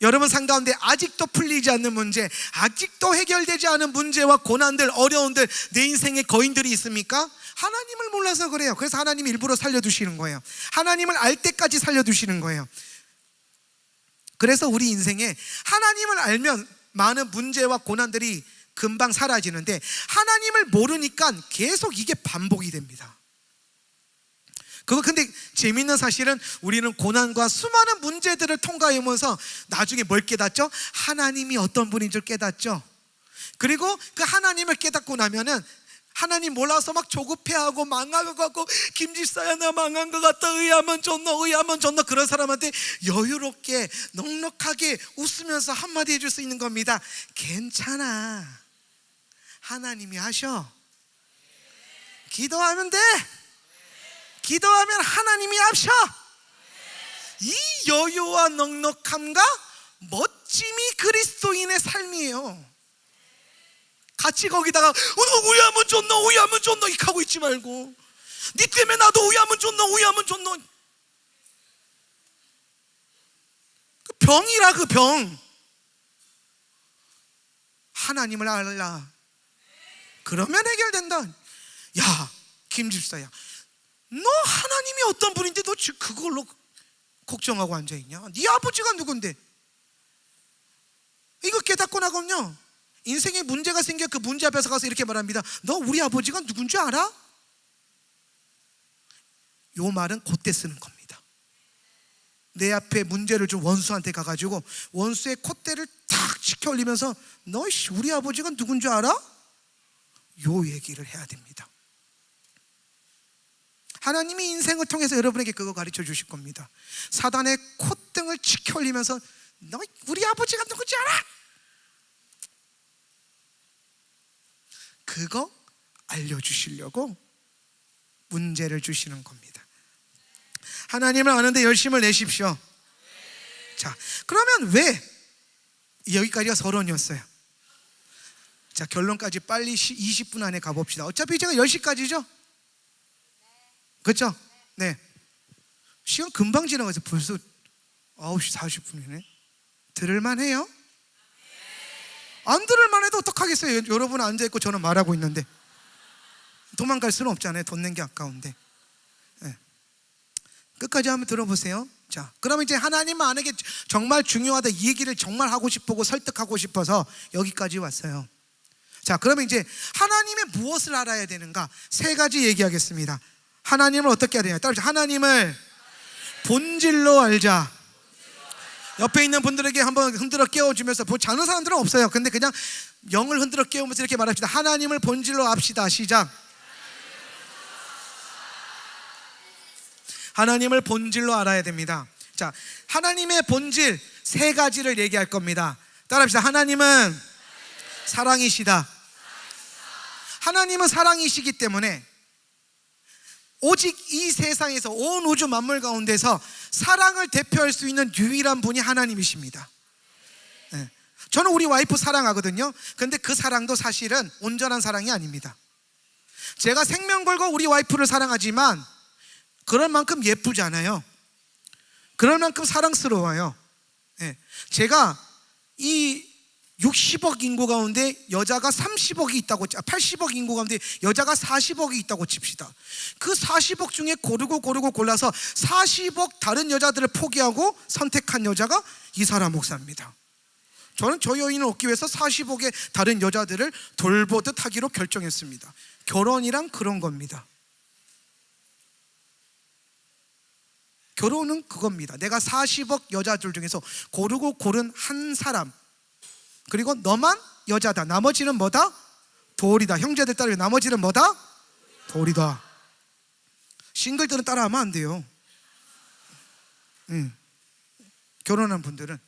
여러분 삶 가운데 아직도 풀리지 않는 문제, 아직도 해결되지 않은 문제와 고난들, 어려움들, 내 인생의 거인들이 있습니까? 하나님을 몰라서 그래요. 그래서 하나님이 일부러 살려두시는 거예요. 하나님을 알 때까지 살려두시는 거예요. 그래서 우리 인생에 하나님을 알면 많은 문제와 고난들이 금방 사라지는데, 하나님을 모르니까 계속 이게 반복이 됩니다. 근데 재미있는 사실은 우리는 고난과 수많은 문제들을 통과하면서 나중에 뭘 깨닫죠? 하나님이 어떤 분인 줄 깨닫죠. 그리고 그 하나님을 깨닫고 나면은 하나님 몰라서 막 조급해하고 망한 것 같고, 김집사야 나 망한 것 같다, 의하면 좋노 그런 사람한테 여유롭게 넉넉하게 웃으면서 한마디 해줄 수 있는 겁니다. 괜찮아, 하나님이 하셔. 기도하면 돼. 기도하면 하나님이 하셔. 이 여유와 넉넉함과 멋짐이 그리스도인의 삶이에요. 같이 거기다가 우야면 좋노 이렇게 하고 있지 말고, 니 때문에 나도 우야면 좋노. 그 병이라, 그 병. 하나님을 알라. 그러면 해결된다. 야, 김집사야, 너 하나님이 어떤 분인데 너 지금 그걸로 걱정하고 앉아있냐? 네 아버지가 누군데? 이거 깨닫고 나거든요, 인생에 문제가 생겨 그 문제 앞에서 가서 이렇게 말합니다. 너 우리 아버지가 누군지 알아? 요 말은 그때 쓰는 겁니다. 내 앞에 문제를 준 원수한테 가가지고 원수의 콧대를 탁 치켜 올리면서 너 우리 아버지가 누군지 알아? 요 얘기를 해야 됩니다. 하나님이 인생을 통해서 여러분에게 그거 가르쳐 주실 겁니다. 사단의 콧등을 치켜 올리면서 너 우리 아버지가 누구지 알아? 그거 알려주시려고 문제를 주시는 겁니다. 하나님을 아는데 열심을 내십시오. 자, 그러면 왜 여기까지가 서론이었어요? 자, 결론까지 빨리 20분 안에 가봅시다. 어차피 제가 10시까지죠? 그렇죠? 네. 시간 금방 지나가서 벌써 9시 40분이네. 들을만 해요? 안 들을만 해도 어떡하겠어요? 여러분 앉아있고 저는 말하고 있는데. 도망갈 수는 없잖아요. 돈 낸 게 아까운데. 네. 끝까지 한번 들어보세요. 자, 그러면 이제 하나님 아는 게 정말 중요하다, 이 얘기를 정말 하고 싶고 설득하고 싶어서 여기까지 왔어요. 자, 그러면 이제 하나님의 무엇을 알아야 되는가? 3가지 얘기하겠습니다. 하나님을 어떻게 해야 되냐? 따라서 하나님을 본질로 알자. 옆에 있는 분들에게 한번 흔들어 깨워주면서, 자는 사람들은 없어요. 근데 그냥 영을 흔들어 깨우면서 이렇게 말합시다. 하나님을 본질로 압시다. 시작. 하나님을 본질로 알아야 됩니다. 자, 하나님의 본질 3가지를 얘기할 겁니다. 따라합시다. 하나님은 사랑이시다. 하나님은 사랑이시기 때문에 오직 이 세상에서, 온 우주 만물 가운데서 사랑을 대표할 수 있는 유일한 분이 하나님이십니다. 네. 저는 우리 와이프 사랑하거든요. 근데 그 사랑도 사실은 온전한 사랑이 아닙니다. 제가 생명 걸고 우리 와이프를 사랑하지만 그럴 만큼 예쁘잖아요. 그럴 만큼 사랑스러워요. 네. 제가 이 60억 인구 가운데 여자가 30억이 있다고, 80억 인구 가운데 여자가 40억이 있다고 칩시다. 그 40억 중에 고르고 골라서 40억 다른 여자들을 포기하고 선택한 여자가 이사라 목사입니다. 저는 저 여인을 얻기 위해서 40억의 다른 여자들을 돌보듯 하기로 결정했습니다. 결혼이란 그런 겁니다. 결혼은 그겁니다. 내가 40억 여자들 중에서 고르고 고른 한 사람, 그리고 너만 여자다. 나머지는 뭐다? 돌이다. 형제들 따르면 나머지는 뭐다? 돌이다. 싱글들은 따라하면 안 돼요. 결혼한 분들은.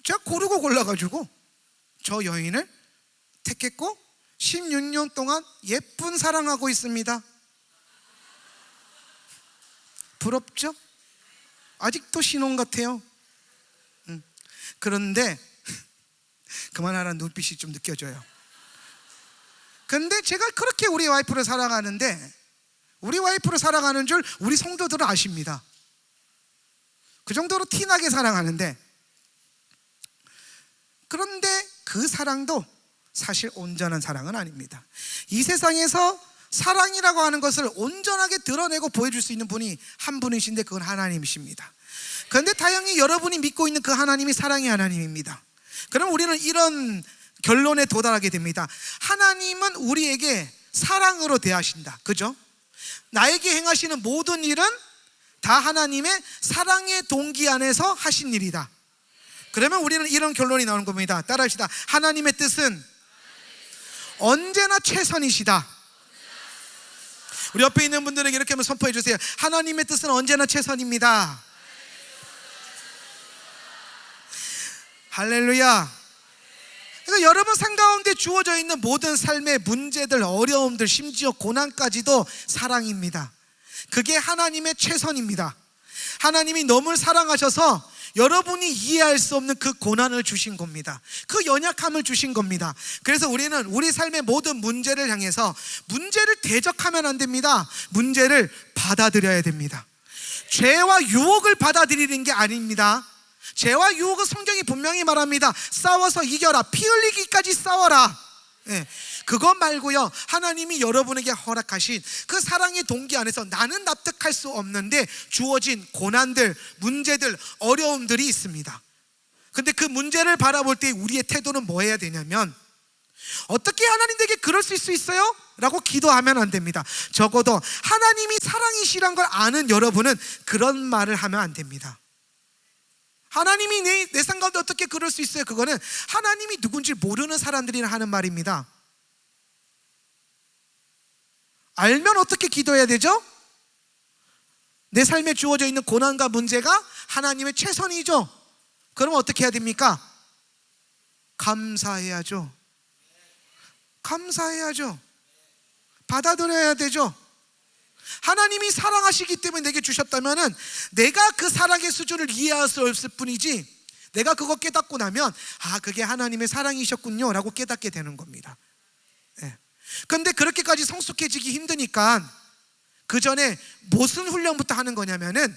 제가 고르고 골라가지고 저 여인을 택했고 16년 동안 예쁜 사랑하고 있습니다. 부럽죠? 아직도 신혼 같아요. 그런데 그만하라는 눈빛이 좀 느껴져요. 근데 제가 그렇게 우리 와이프를 사랑하는데, 우리 와이프를 사랑하는 줄 우리 성도들은 아십니다. 그 정도로 티나게 사랑하는데, 그런데 그 사랑도 사실 온전한 사랑은 아닙니다. 이 세상에서 사랑이라고 하는 것을 온전하게 드러내고 보여줄 수 있는 분이 한 분이신데 그건 하나님이십니다. 그런데 다행히 여러분이 믿고 있는 그 하나님이 사랑의 하나님입니다. 그럼 우리는 이런 결론에 도달하게 됩니다. 하나님은 우리에게 사랑으로 대하신다. 그죠? 나에게 행하시는 모든 일은 다 하나님의 사랑의 동기 안에서 하신 일이다. 그러면 우리는 이런 결론이 나오는 겁니다. 따라합시다. 하나님의 뜻은 언제나 최선이시다. 우리 옆에 있는 분들에게 이렇게 한번 선포해 주세요. 하나님의 뜻은 언제나 최선입니다. 할렐루야. 그러니까 여러분 삶 가운데 주어져 있는 모든 삶의 문제들, 어려움들, 심지어 고난까지도 사랑입니다. 그게 하나님의 최선입니다. 하나님이 너무 사랑하셔서 여러분이 이해할 수 없는 그 고난을 주신 겁니다. 그 연약함을 주신 겁니다. 그래서 우리는 우리 삶의 모든 문제를 향해서 문제를 대적하면 안 됩니다. 문제를 받아들여야 됩니다. 죄와 유혹을 받아들이는 게 아닙니다. 죄와 유혹은 성경이 분명히 말합니다. 싸워서 이겨라. 피 흘리기까지 싸워라. 그것 말고요, 하나님이 여러분에게 허락하신 그 사랑의 동기 안에서 나는 납득할 수 없는데 주어진 고난들, 문제들, 어려움들이 있습니다. 근데 그 문제를 바라볼 때 우리의 태도는 뭐 해야 되냐면, 어떻게 하나님 내게 그럴 수 있어요? 라고 기도하면 안 됩니다. 적어도 하나님이 사랑이시란 걸 아는 여러분은 그런 말을 하면 안 됩니다. 하나님이 내 삶 가운데 어떻게 그럴 수 있어요? 그거는 하나님이 누군지 모르는 사람들이 하는 말입니다. 알면 어떻게 기도해야 되죠? 내 삶에 주어져 있는 고난과 문제가 하나님의 최선이죠. 그러면 어떻게 해야 됩니까? 감사해야죠. 감사해야죠. 받아들여야 되죠. 하나님이 사랑하시기 때문에 내게 주셨다면은 내가 그 사랑의 수준을 이해할 수 없을 뿐이지, 내가 그거 깨닫고 나면 그게 하나님의 사랑이셨군요 라고 깨닫게 되는 겁니다. 그런데 그렇게까지 성숙해지기 힘드니까 그 전에 무슨 훈련부터 하는 거냐면은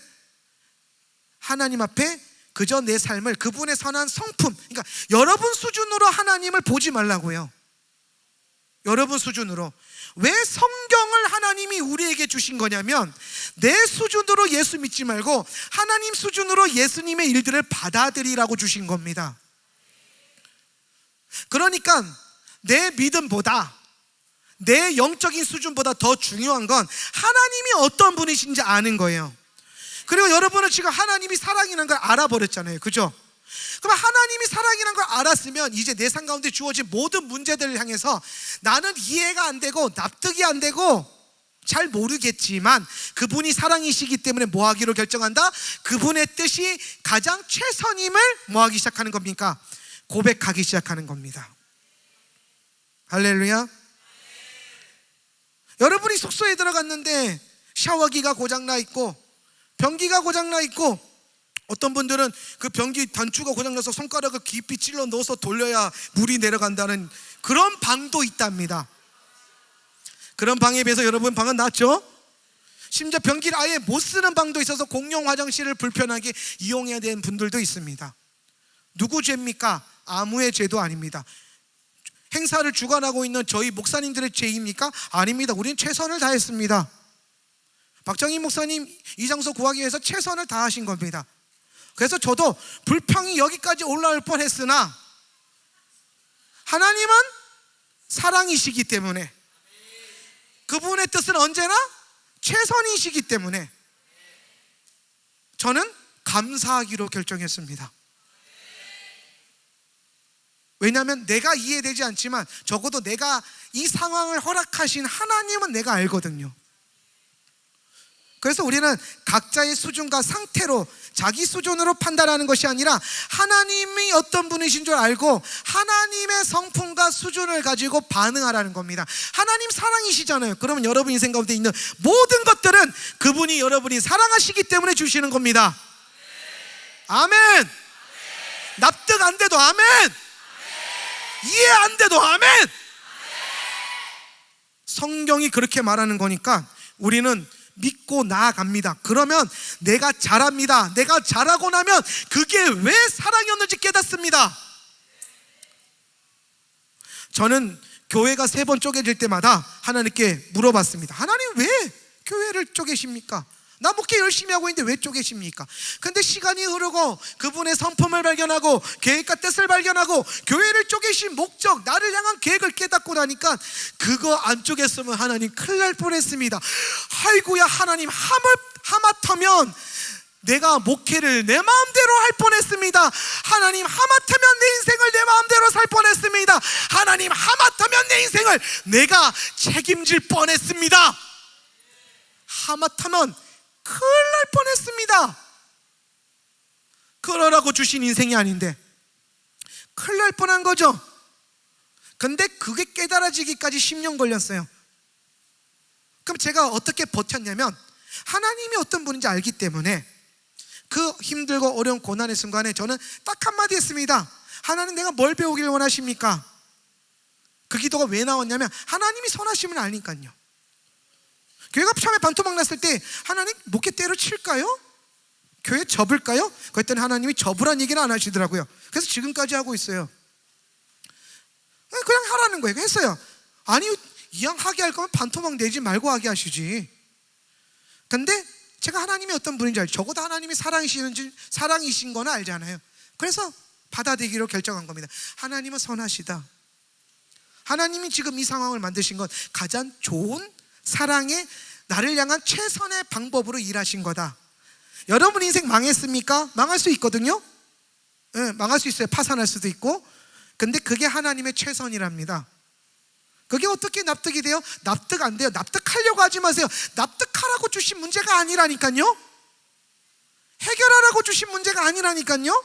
하나님 앞에 그저 내 삶을 그분의 선한 성품, 그러니까 여러분 수준으로 하나님을 보지 말라고요. 여러분 수준으로. 왜 성경을 하나님이 우리에게 주신 거냐면 내 수준으로 예수 믿지 말고 하나님 수준으로 예수님의 일들을 받아들이라고 주신 겁니다. 그러니까 내 믿음보다, 내 영적인 수준보다 더 중요한 건 하나님이 어떤 분이신지 아는 거예요. 그리고 여러분은 지금 하나님이 사랑이라는 걸 알아버렸잖아요. 그죠? 그럼 하나님이 사랑이라는 걸 알았으면 이제 내 삶 가운데 주어진 모든 문제들을 향해서 나는 이해가 안 되고 납득이 안 되고 잘 모르겠지만 그분이 사랑이시기 때문에 뭐 하기로 결정한다? 그분의 뜻이 가장 최선임을 뭐 하기 시작하는 겁니까? 고백하기 시작하는 겁니다. 할렐루야. 여러분이 숙소에 들어갔는데 샤워기가 고장나 있고 변기가 고장나 있고, 어떤 분들은 그 변기 단추가 고장나서 손가락을 깊이 찔러 넣어서 돌려야 물이 내려간다는 그런 방도 있답니다. 그런 방에 비해서 여러분 방은 낫죠? 심지어 변기를 아예 못 쓰는 방도 있어서 공용 화장실을 불편하게 이용해야 되는 분들도 있습니다. 누구 죄입니까? 아무의 죄도 아닙니다. 행사를 주관하고 있는 저희 목사님들의 죄입니까? 아닙니다. 우리는 최선을 다했습니다. 박정희 목사님 이 장소 구하기 위해서 최선을 다하신 겁니다. 그래서 저도 불평이 여기까지 올라올 뻔했으나 하나님은 사랑이시기 때문에, 그분의 뜻은 언제나 최선이시기 때문에 저는 감사하기로 결정했습니다. 왜냐하면 내가 이해되지 않지만 적어도 내가 이 상황을 허락하신 하나님은 내가 알거든요. 그래서 우리는 각자의 수준과 상태로 자기 수준으로 판단하는 것이 아니라 하나님이 어떤 분이신 줄 알고 하나님의 성품과 수준을 가지고 반응하라는 겁니다. 하나님 사랑이시잖아요. 그러면 여러분 인생 가운데 있는 모든 것들은 그분이 여러분이 사랑하시기 때문에 주시는 겁니다. 아멘. 납득 안 돼도 아멘. 이해 안 돼도 아멘. 성경이 그렇게 말하는 거니까 우리는 믿고 나아갑니다. 그러면 내가 잘합니다. 내가 잘하고 나면 그게 왜 사랑이었는지 깨닫습니다. 저는 교회가 3번 쪼개질 때마다 하나님께 물어봤습니다. 하나님 왜 교회를 쪼개십니까? 나 목회 열심히 하고 있는데 왜 쪼개십니까? 근데 시간이 흐르고 그분의 성품을 발견하고 계획과 뜻을 발견하고 교회를 쪼개신 목적, 나를 향한 계획을 깨닫고 나니까 그거 안 쪼갰으면 하나님 큰일 날 뻔했습니다. 아이고야 하나님, 하마터면 내가 목회를 내 마음대로 할 뻔했습니다. 하나님 하마터면 내 인생을 내 마음대로 살 뻔했습니다. 하나님 하마터면 내 인생을 내가 책임질 뻔했습니다. 하마터면 큰일 날 뻔했습니다. 그러라고 주신 인생이 아닌데 큰일 날 뻔한 거죠. 근데 그게 깨달아지기까지 10년 걸렸어요. 그럼 제가 어떻게 버텼냐면 하나님이 어떤 분인지 알기 때문에 그 힘들고 어려운 고난의 순간에 저는 딱 한마디 했습니다. 하나님 내가 뭘 배우길 원하십니까? 그 기도가 왜 나왔냐면 하나님이 선하심을 아니까요. 교회가 처음에 반토막 났을 때 하나님 목회 때려칠까요? 교회 접을까요? 그랬더니 하나님이 접으란 얘기는 안 하시더라고요. 그래서 지금까지 하고 있어요. 그냥 하라는 거예요. 했어요. 아니 이왕 하게 할 거면 반토막 내지 말고 하게 하시지. 근데 제가 하나님이 어떤 분인지 알죠. 적어도 하나님이 사랑이신 거는 알잖아요. 그래서 받아들이기로 결정한 겁니다. 하나님은 선하시다. 하나님이 지금 이 상황을 만드신 건 가장 좋은 사랑의 나를 향한 최선의 방법으로 일하신 거다. 여러분 인생 망했습니까? 망할 수 있거든요. 네, 망할 수 있어요. 파산할 수도 있고. 근데 그게 하나님의 최선이랍니다. 그게 어떻게 납득이 돼요? 납득 안 돼요. 납득하려고 하지 마세요. 납득하라고 주신 문제가 아니라니까요. 해결하라고 주신 문제가 아니라니까요.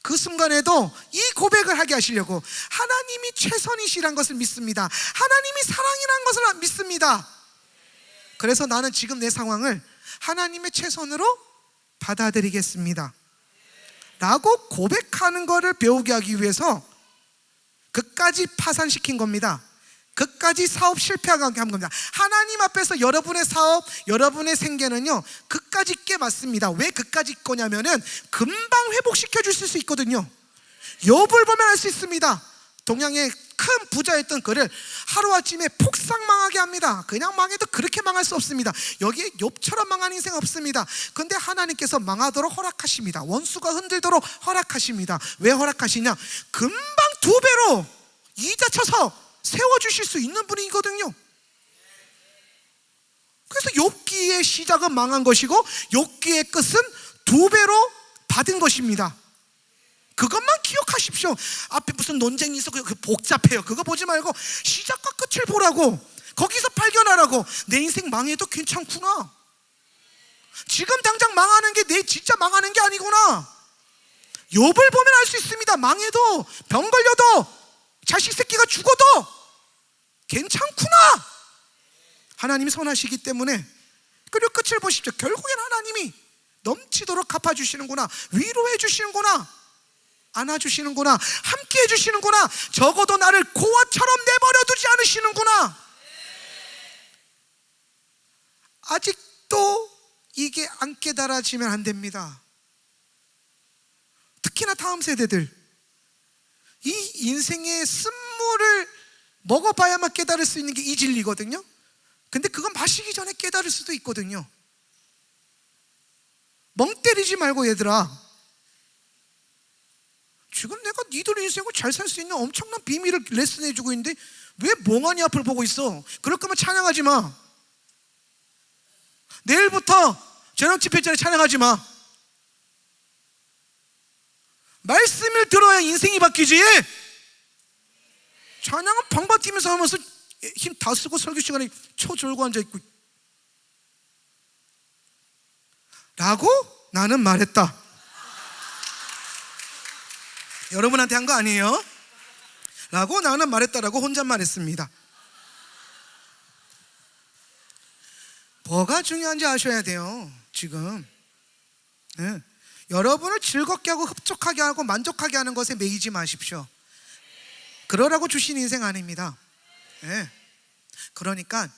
그 순간에도 이 고백을 하게 하시려고 하나님이 최선이시란 것을 믿습니다. 하나님이 사랑이란 것을 믿습니다. 그래서 나는 지금 내 상황을 하나님의 최선으로 받아들이겠습니다 라고 고백하는 것을 배우게 하기 위해서 그까지 파산시킨 겁니다. 그까지 사업 실패하게 한 겁니다. 하나님 앞에서 여러분의 사업, 여러분의 생계는요 그까지 꽤 맞습니다. 왜 그까지 거냐면은 금방 회복시켜 주실 수 있거든요. 욥을 보면 알 수 있습니다. 동양의 큰 부자였던 그를 하루아침에 폭삭 망하게 합니다. 그냥 망해도 그렇게 망할 수 없습니다. 여기에 욥처럼 망한 인생 없습니다. 근데 하나님께서 망하도록 허락하십니다. 원수가 흔들도록 허락하십니다. 왜 허락하시냐? 금방 2배로 이자 쳐서 세워주실 수 있는 분이거든요. 그래서 욥기의 시작은 망한 것이고 욥기의 끝은 2배로 받은 것입니다. 그것만 기억하십시오. 앞에 무슨 논쟁이 있어, 그 복잡해요. 그거 보지 말고 시작과 끝을 보라고, 거기서 발견하라고. 내 인생 망해도 괜찮구나. 지금 당장 망하는 게 내 진짜 망하는 게 아니구나. 욥을 보면 알 수 있습니다. 망해도, 병 걸려도, 자식 새끼가 죽어도 괜찮구나. 하나님이 선하시기 때문에. 그리고 끝을 보십시오. 결국엔 하나님이 넘치도록 갚아주시는구나, 위로해 주시는구나, 안아주시는구나, 함께 해주시는구나, 적어도 나를 고아처럼 내버려 두지 않으시는구나. 아직도 이게 안 깨달아지면 안 됩니다. 특히나 다음 세대들, 이 인생의 쓴물을 먹어봐야만 깨달을 수 있는 게 이 진리거든요. 근데 그건 마시기 전에 깨달을 수도 있거든요. 멍 때리지 말고 얘들아, 지금 내가 니들 인생을 잘 살 수 있는 엄청난 비밀을 레슨해주고 있는데 왜 멍하니 앞을 보고 있어? 그럴 거면 찬양하지 마. 내일부터 저녁 집회 전에 찬양하지 마. 말씀을 들어야 인생이 바뀌지. 찬양은 방방 뛰면서 하면서 힘 다 쓰고 설교 시간에 초 졸고 앉아있고 라고 나는 말했다. 여러분한테 한 거 아니에요? 라고 나는 말했다라고 혼잣말 했습니다. 뭐가 중요한지 아셔야 돼요. 지금 여러분을 즐겁게 하고 흡족하게 하고 만족하게 하는 것에 매이지 마십시오. 그러라고 주신 인생 아닙니다. 그러니까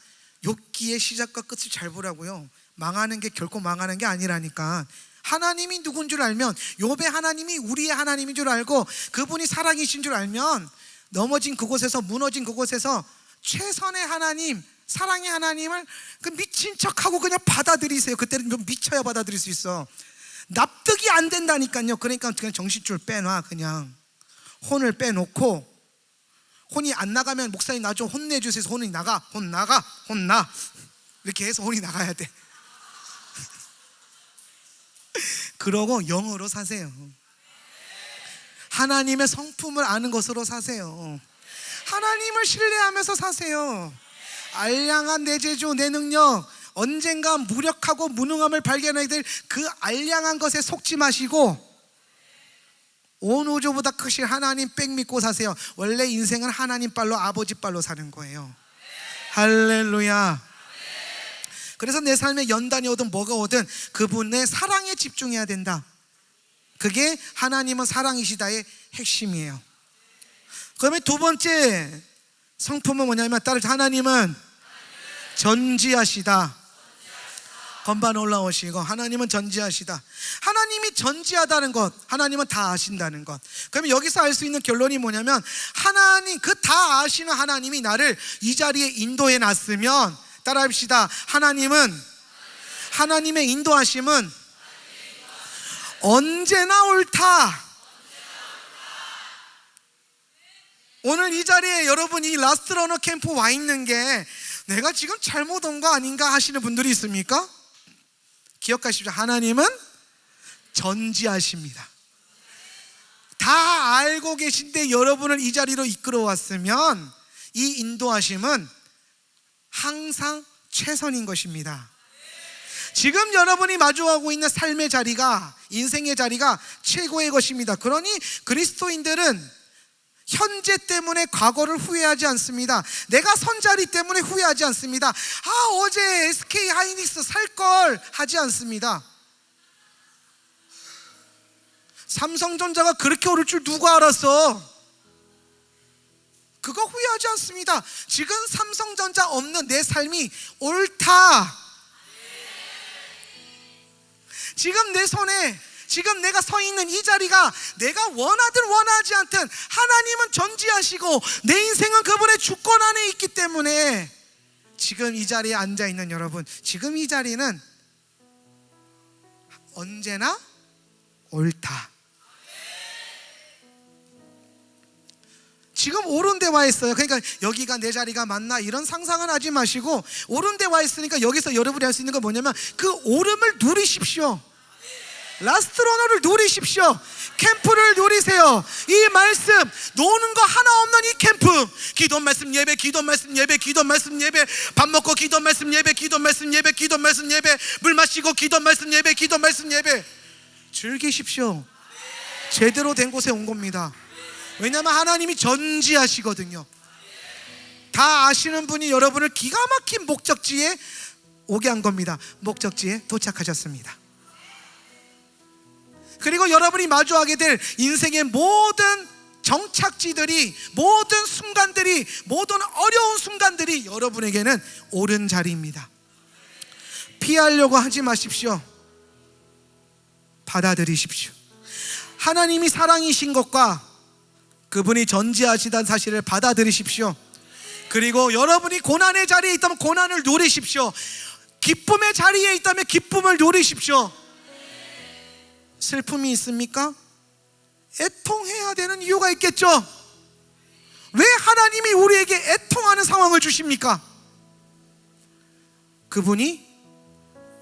욥기의 시작과 끝을 잘 보라고요. 망하는 게 결코 망하는 게 아니라니까. 하나님이 누군 줄 알면, 욥의 하나님이 우리의 하나님인 줄 알고 그분이 사랑이신 줄 알면, 넘어진 그곳에서, 무너진 그곳에서 최선의 하나님, 사랑의 하나님을 그 미친 척하고 그냥 받아들이세요. 그때는 좀 미쳐야 받아들일 수 있어. 납득이 안 된다니까요. 그러니까 그냥 정신줄 빼놔. 그냥 혼을 빼놓고, 혼이 안 나가면 목사님 나 좀 혼내주세요. 혼이 나가, 혼나 이렇게 해서 혼이 나가야 돼. 그러고 영으로 사세요. 하나님의 성품을 아는 것으로 사세요. 하나님을 신뢰하면서 사세요. 알량한 내 재주, 내 능력, 언젠가 무력하고 무능함을 발견하게 될 그 알량한 것에 속지 마시고 온 우주보다 크신 하나님 백 믿고 사세요. 원래 인생은 하나님 빨로, 아버지 빨로 사는 거예요. 할렐루야. 그래서 내 삶에 연단이 오든 뭐가 오든 그분의 사랑에 집중해야 된다. 그게 하나님은 사랑이시다의 핵심이에요. 그러면 두 번째 성품은 뭐냐면, 따라 하나님은 전지하시다. 건반 올라오시고, 하나님은 전지하시다. 하나님이 전지하다는 것, 하나님은 다 아신다는 것. 그러면 여기서 알 수 있는 결론이 뭐냐면, 하나님, 그 다 아시는 하나님이 나를 이 자리에 인도해 놨으면, 따라합시다. 하나님의 인도하심은 언제나 옳다. 오늘 이 자리에 여러분, 이 라스트 러너 캠프 와 있는 게 내가 지금 잘못 온 거 아닌가 하시는 분들이 있습니까? 기억하십시오. 하나님은 전지하십니다. 다 알고 계신데 여러분을 이 자리로 이끌어 왔으면 이 인도하심은 항상 최선인 것입니다. 지금 여러분이 마주하고 있는 삶의 자리가, 인생의 자리가 최고의 것입니다. 그러니 그리스도인들은 현재 때문에 과거를 후회하지 않습니다. 내가 선 자리 때문에 후회하지 않습니다. 어제 SK 하이닉스 살걸 하지 않습니다. 삼성전자가 그렇게 오를 줄 누가 알았어? 그거 후회하지 않습니다. 지금 삼성전자 없는 내 삶이 옳다. 지금 내 손에, 지금 내가 서 있는 이 자리가 내가 원하든 원하지 않든 하나님은 전지하시고 내 인생은 그분의 주권 안에 있기 때문에 지금 이 자리에 앉아 있는 여러분, 지금 이 자리는 언제나 옳다. 지금 옳은 데 와 있어요. 그러니까 여기가 내 자리가 맞나 이런 상상은 하지 마시고, 옳은 데 와 있으니까 여기서 여러분이 할 수 있는 건 뭐냐면 그 옳음을 누리십시오. 라스트로너를 누리십시오. 캠프를 누리세요. 이 말씀, 노는 거 하나 없는 이 캠프, 기도 말씀 예배, 기도 말씀 예배, 기도 말씀 예배, 밥 먹고 기도 말씀 예배, 기도 말씀 예배, 기도 말씀 예배, 물 마시고 기도 말씀 예배, 기도 말씀 예배. 즐기십시오. 제대로 된 곳에 온 겁니다. 왜냐하면 하나님이 전지하시거든요. 다 아시는 분이 여러분을 기가 막힌 목적지에 오게 한 겁니다. 목적지에 도착하셨습니다. 그리고 여러분이 마주하게 될 인생의 모든 정착지들이, 모든 순간들이, 모든 어려운 순간들이 여러분에게는 옳은 자리입니다. 피하려고 하지 마십시오. 받아들이십시오. 하나님이 사랑이신 것과 그분이 전지하시다는 사실을 받아들이십시오. 그리고 여러분이 고난의 자리에 있다면 고난을 누리십시오. 기쁨의 자리에 있다면 기쁨을 누리십시오. 슬픔이 있습니까? 애통해야 되는 이유가 있겠죠. 왜 하나님이 우리에게 애통하는 상황을 주십니까? 그분이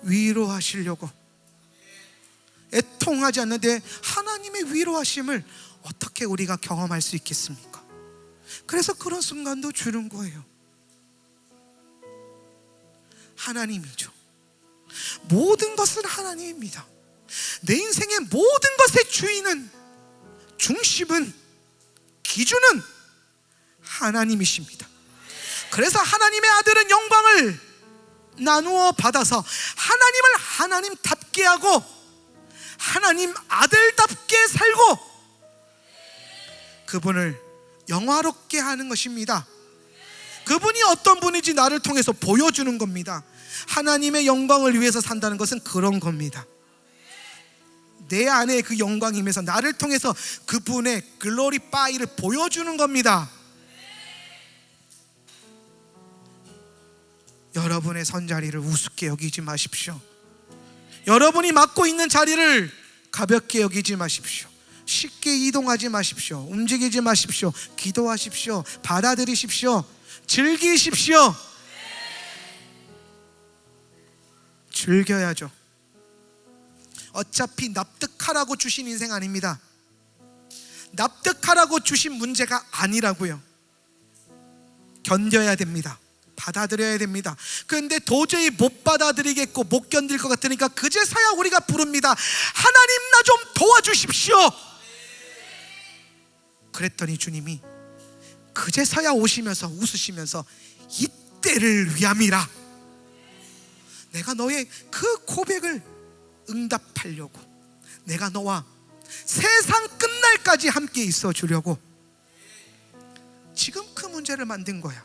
위로하시려고. 애통하지 않는데 하나님의 위로하심을 어떻게 우리가 경험할 수 있겠습니까? 그래서 그런 순간도 주는 거예요. 하나님이죠. 모든 것은 하나님입니다. 내 인생의 모든 것의 주인은, 중심은, 기준은 하나님이십니다. 그래서 하나님의 아들은 영광을 나누어 받아서 하나님을 하나님답게 하고 하나님 아들답게 살고 그분을 영화롭게 하는 것입니다. 그분이 어떤 분인지 나를 통해서 보여주는 겁니다. 하나님의 영광을 위해서 산다는 것은 그런 겁니다. 내 안에 그 영광이면서 나를 통해서 그분의 글로리파이를 보여주는 겁니다. 여러분의 선자리를 우습게 여기지 마십시오. 여러분이 맡고 있는 자리를 가볍게 여기지 마십시오. 쉽게 이동하지 마십시오. 움직이지 마십시오. 기도하십시오. 받아들이십시오. 즐기십시오. 즐겨야죠. 어차피 납득하라고 주신 인생 아닙니다. 납득하라고 주신 문제가 아니라고요. 견뎌야 됩니다. 받아들여야 됩니다. 그런데 도저히 못 받아들이겠고 못 견딜 것 같으니까 그제서야 우리가 부릅니다. 하나님 나 좀 도와주십시오. 그랬더니 주님이 그제서야 오시면서 웃으시면서 이때를 위함이라. 내가 너의 그 고백을 응답하려고, 내가 너와 세상 끝날까지 함께 있어 주려고 지금 그 문제를 만든 거야.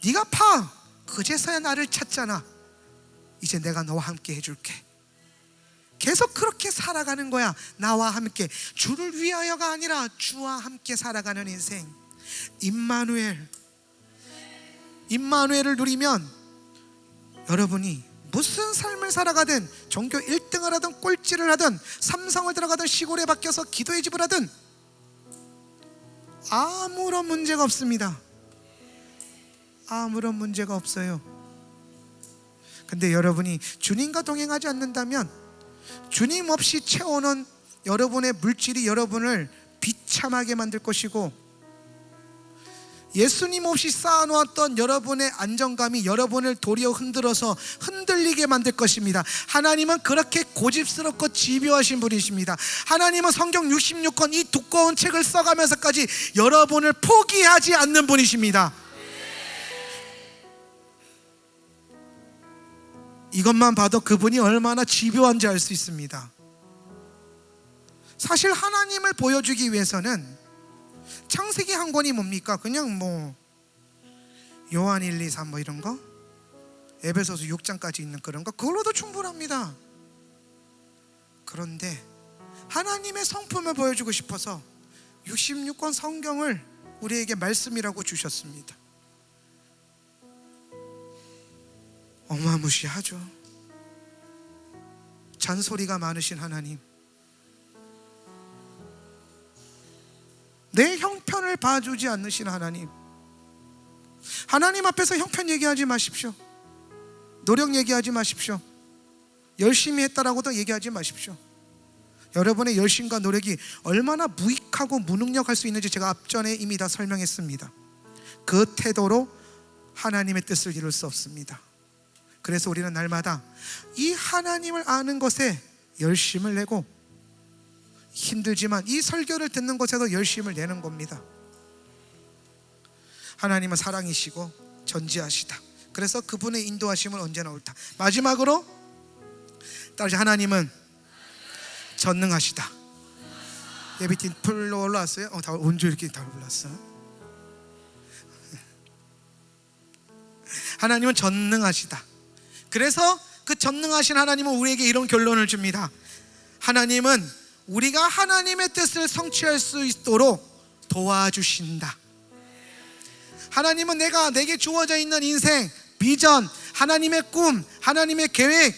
네가 파, 그제서야 나를 찾잖아. 이제 내가 너와 함께 해줄게. 계속 그렇게 살아가는 거야. 나와 함께, 주를 위하여가 아니라 주와 함께 살아가는 인생. 임마누엘을 누리면 여러분이 무슨 삶을 살아가든, 전교 1등을 하든 꼴찌를 하든 삼성을 들어가든 시골에 바뀌어서 기도의 집을 하든 아무런 문제가 없습니다. 아무런 문제가 없어요. 근데 여러분이 주님과 동행하지 않는다면 주님 없이 채워놓은 여러분의 물질이 여러분을 비참하게 만들 것이고, 예수님 없이 쌓아놓았던 여러분의 안정감이 여러분을 도리어 흔들어서 흔들리게 만들 것입니다. 하나님은 그렇게 고집스럽고 집요하신 분이십니다. 하나님은 성경 66권 이 두꺼운 책을 써가면서까지 여러분을 포기하지 않는 분이십니다. 이것만 봐도 그분이 얼마나 집요한지 알 수 있습니다. 사실 하나님을 보여주기 위해서는 창세기 한 권이 뭡니까? 그냥 뭐 요한 1, 2, 3 뭐 이런 거, 에베소서 6장까지 있는 그런 거, 그걸로도 충분합니다. 그런데 하나님의 성품을 보여주고 싶어서 66권 성경을 우리에게 말씀이라고 주셨습니다. 어마무시하죠. 잔소리가 많으신 하나님, 내 형편을 봐주지 않으신 하나님, 하나님 앞에서 형편 얘기하지 마십시오. 노력 얘기하지 마십시오. 열심히 했다라고도 얘기하지 마십시오. 여러분의 열심과 노력이 얼마나 무익하고 무능력할 수 있는지 제가 앞전에 이미 다 설명했습니다. 그 태도로 하나님의 뜻을 이룰 수 없습니다. 그래서 우리는 날마다 이 하나님을 아는 것에 열심을 내고, 힘들지만 이 설교를 듣는 것에도 열심을 내는 겁니다. 하나님은 사랑이시고 전지하시다. 그래서 그분의 인도하심은 언제나 옳다. 마지막으로 따라서 하나님은 전능하시다. 예비팀 풀로 올라왔어요? 다 언제 이렇게 다 올랐어? 하나님은 전능하시다. 그래서 그 전능하신 하나님은 우리에게 이런 결론을 줍니다. 하나님은 우리가 하나님의 뜻을 성취할 수 있도록 도와주신다. 하나님은 내게 주어져 있는 인생, 비전, 하나님의 꿈, 하나님의 계획,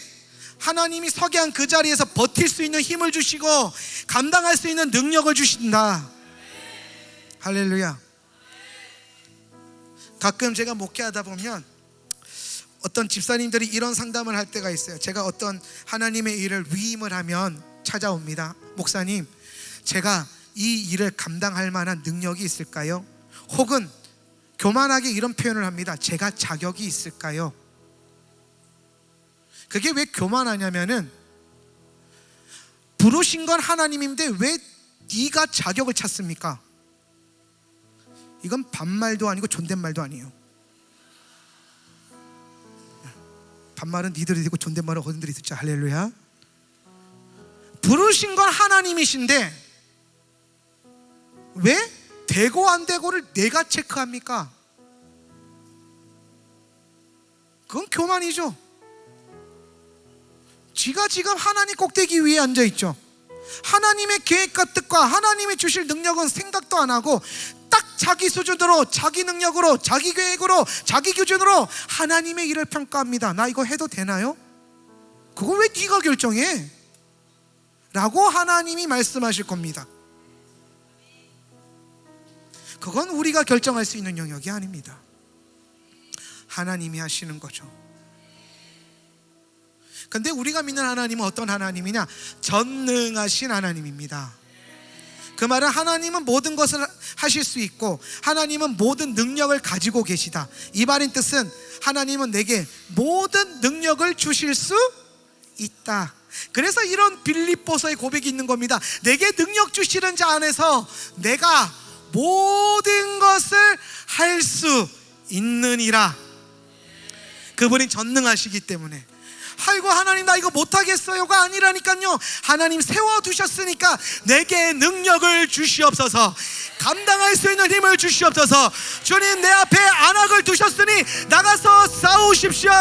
하나님이 서게 한 그 자리에서 버틸 수 있는 힘을 주시고 감당할 수 있는 능력을 주신다. 할렐루야. 가끔 제가 목회하다 보면 어떤 집사님들이 이런 상담을 할 때가 있어요. 제가 어떤 하나님의 일을 위임을 하면 찾아옵니다. 목사님, 제가 이 일을 감당할 만한 능력이 있을까요? 혹은 교만하게 이런 표현을 합니다. 제가 자격이 있을까요? 그게 왜 교만하냐면은 부르신 건 하나님인데 왜 네가 자격을 찾습니까? 이건 반말도 아니고 존댓말도 아니에요. 반말은 니들이 듣고 존댓말은 어른들이 듣자. 할렐루야. 부르신 건 하나님이신데 왜 되고 안 되고를 내가 체크합니까? 그건 교만이죠. 지가 지금 하나님 꼭대기 위에 앉아있죠. 하나님의 계획과 뜻과 하나님이 주실 능력은 생각도 안 하고 딱 자기 수준으로, 자기 능력으로, 자기 계획으로, 자기 기준으로 하나님의 일을 평가합니다. 나 이거 해도 되나요? 그거 왜 네가 결정해? 라고 하나님이 말씀하실 겁니다. 그건 우리가 결정할 수 있는 영역이 아닙니다. 하나님이 하시는 거죠. 근데 우리가 믿는 하나님은 어떤 하나님이냐? 전능하신 하나님입니다. 그 말은 하나님은 모든 것을 하실 수 있고 하나님은 모든 능력을 가지고 계시다. 이 말인 뜻은 하나님은 내게 모든 능력을 주실 수 있다. 그래서 이런 빌립보서의 고백이 있는 겁니다. 내게 능력 주시는 자 안에서 내가 모든 것을 할 수 있느니라. 그분이 전능하시기 때문에. 아이고 하나님 나 이거 못하겠어요가 아니라니까요. 하나님 세워두셨으니까 내게 능력을 주시옵소서, 감당할 수 있는 힘을 주시옵소서. 주님 내 앞에 안악을 두셨으니 나가서 싸우십시오.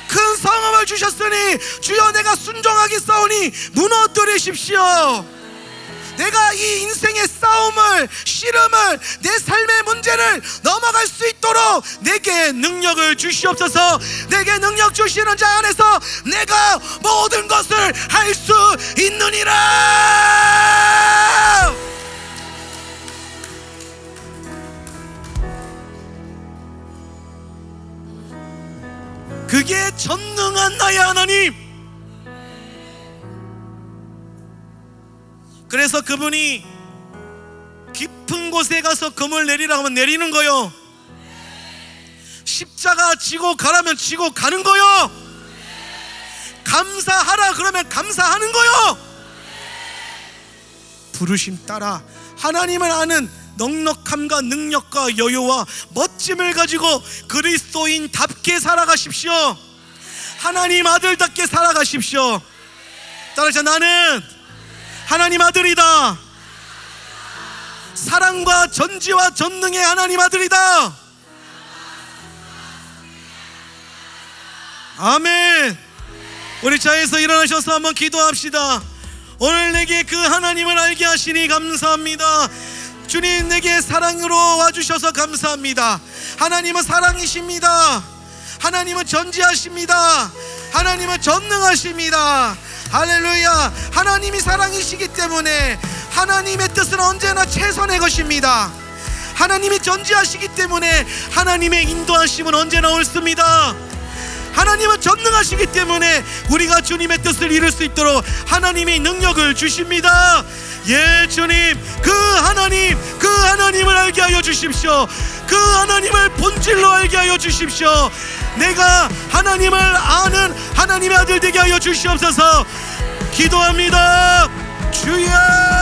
큰 성음을 주셨으니 주여 내가 순종하게 싸우니 무너뜨리십시오. 내가 이 인생의 싸움을, 씨름을, 내 삶의 문제를 넘어갈 수 있도록 내게 능력을 주시옵소서. 내게 능력 주시는 자 안에서 내가 모든 것을 할 수 있느니라. 그게 전능한 나의 하나님. 그래서 그분이 깊은 곳에 가서 금을 내리라고 하면 내리는 거요. 십자가 지고 가라면 지고 가는 거요. 감사하라 그러면 감사하는 거요. 부르심 따라 하나님을 아는 넉넉함과 능력과 여유와 멋짐을 가지고 그리스도인답게 살아가십시오. 하나님 아들답게 살아가십시오. 따라서 나는 하나님 아들이다. 사랑과 전지와 전능의 하나님 아들이다. 아멘. 우리 자리에서 일어나셔서 한번 기도합시다. 오늘 내게 그 하나님을 알게 하시니 감사합니다. 주님, 내게 사랑으로 와주셔서 감사합니다. 하나님은 사랑이십니다. 하나님은 전지하십니다. 하나님은 전능하십니다. 할렐루야. 하나님이 사랑이시기 때문에 하나님의 뜻은 언제나 최선의 것입니다. 하나님이 전지하시기 때문에 하나님의 인도하심은 언제나 옳습니다. 하나님은 전능하시기 때문에 우리가 주님의 뜻을 이룰 수 있도록 하나님이 능력을 주십니다. 예, 주님, 그 하나님을 알게 하여 주십시오. 그 하나님을 본질로 알게 하여 주십시오. 내가 하나님을 아는 하나님의 아들 되게 하여 주시옵소서. 기도합니다. 주여.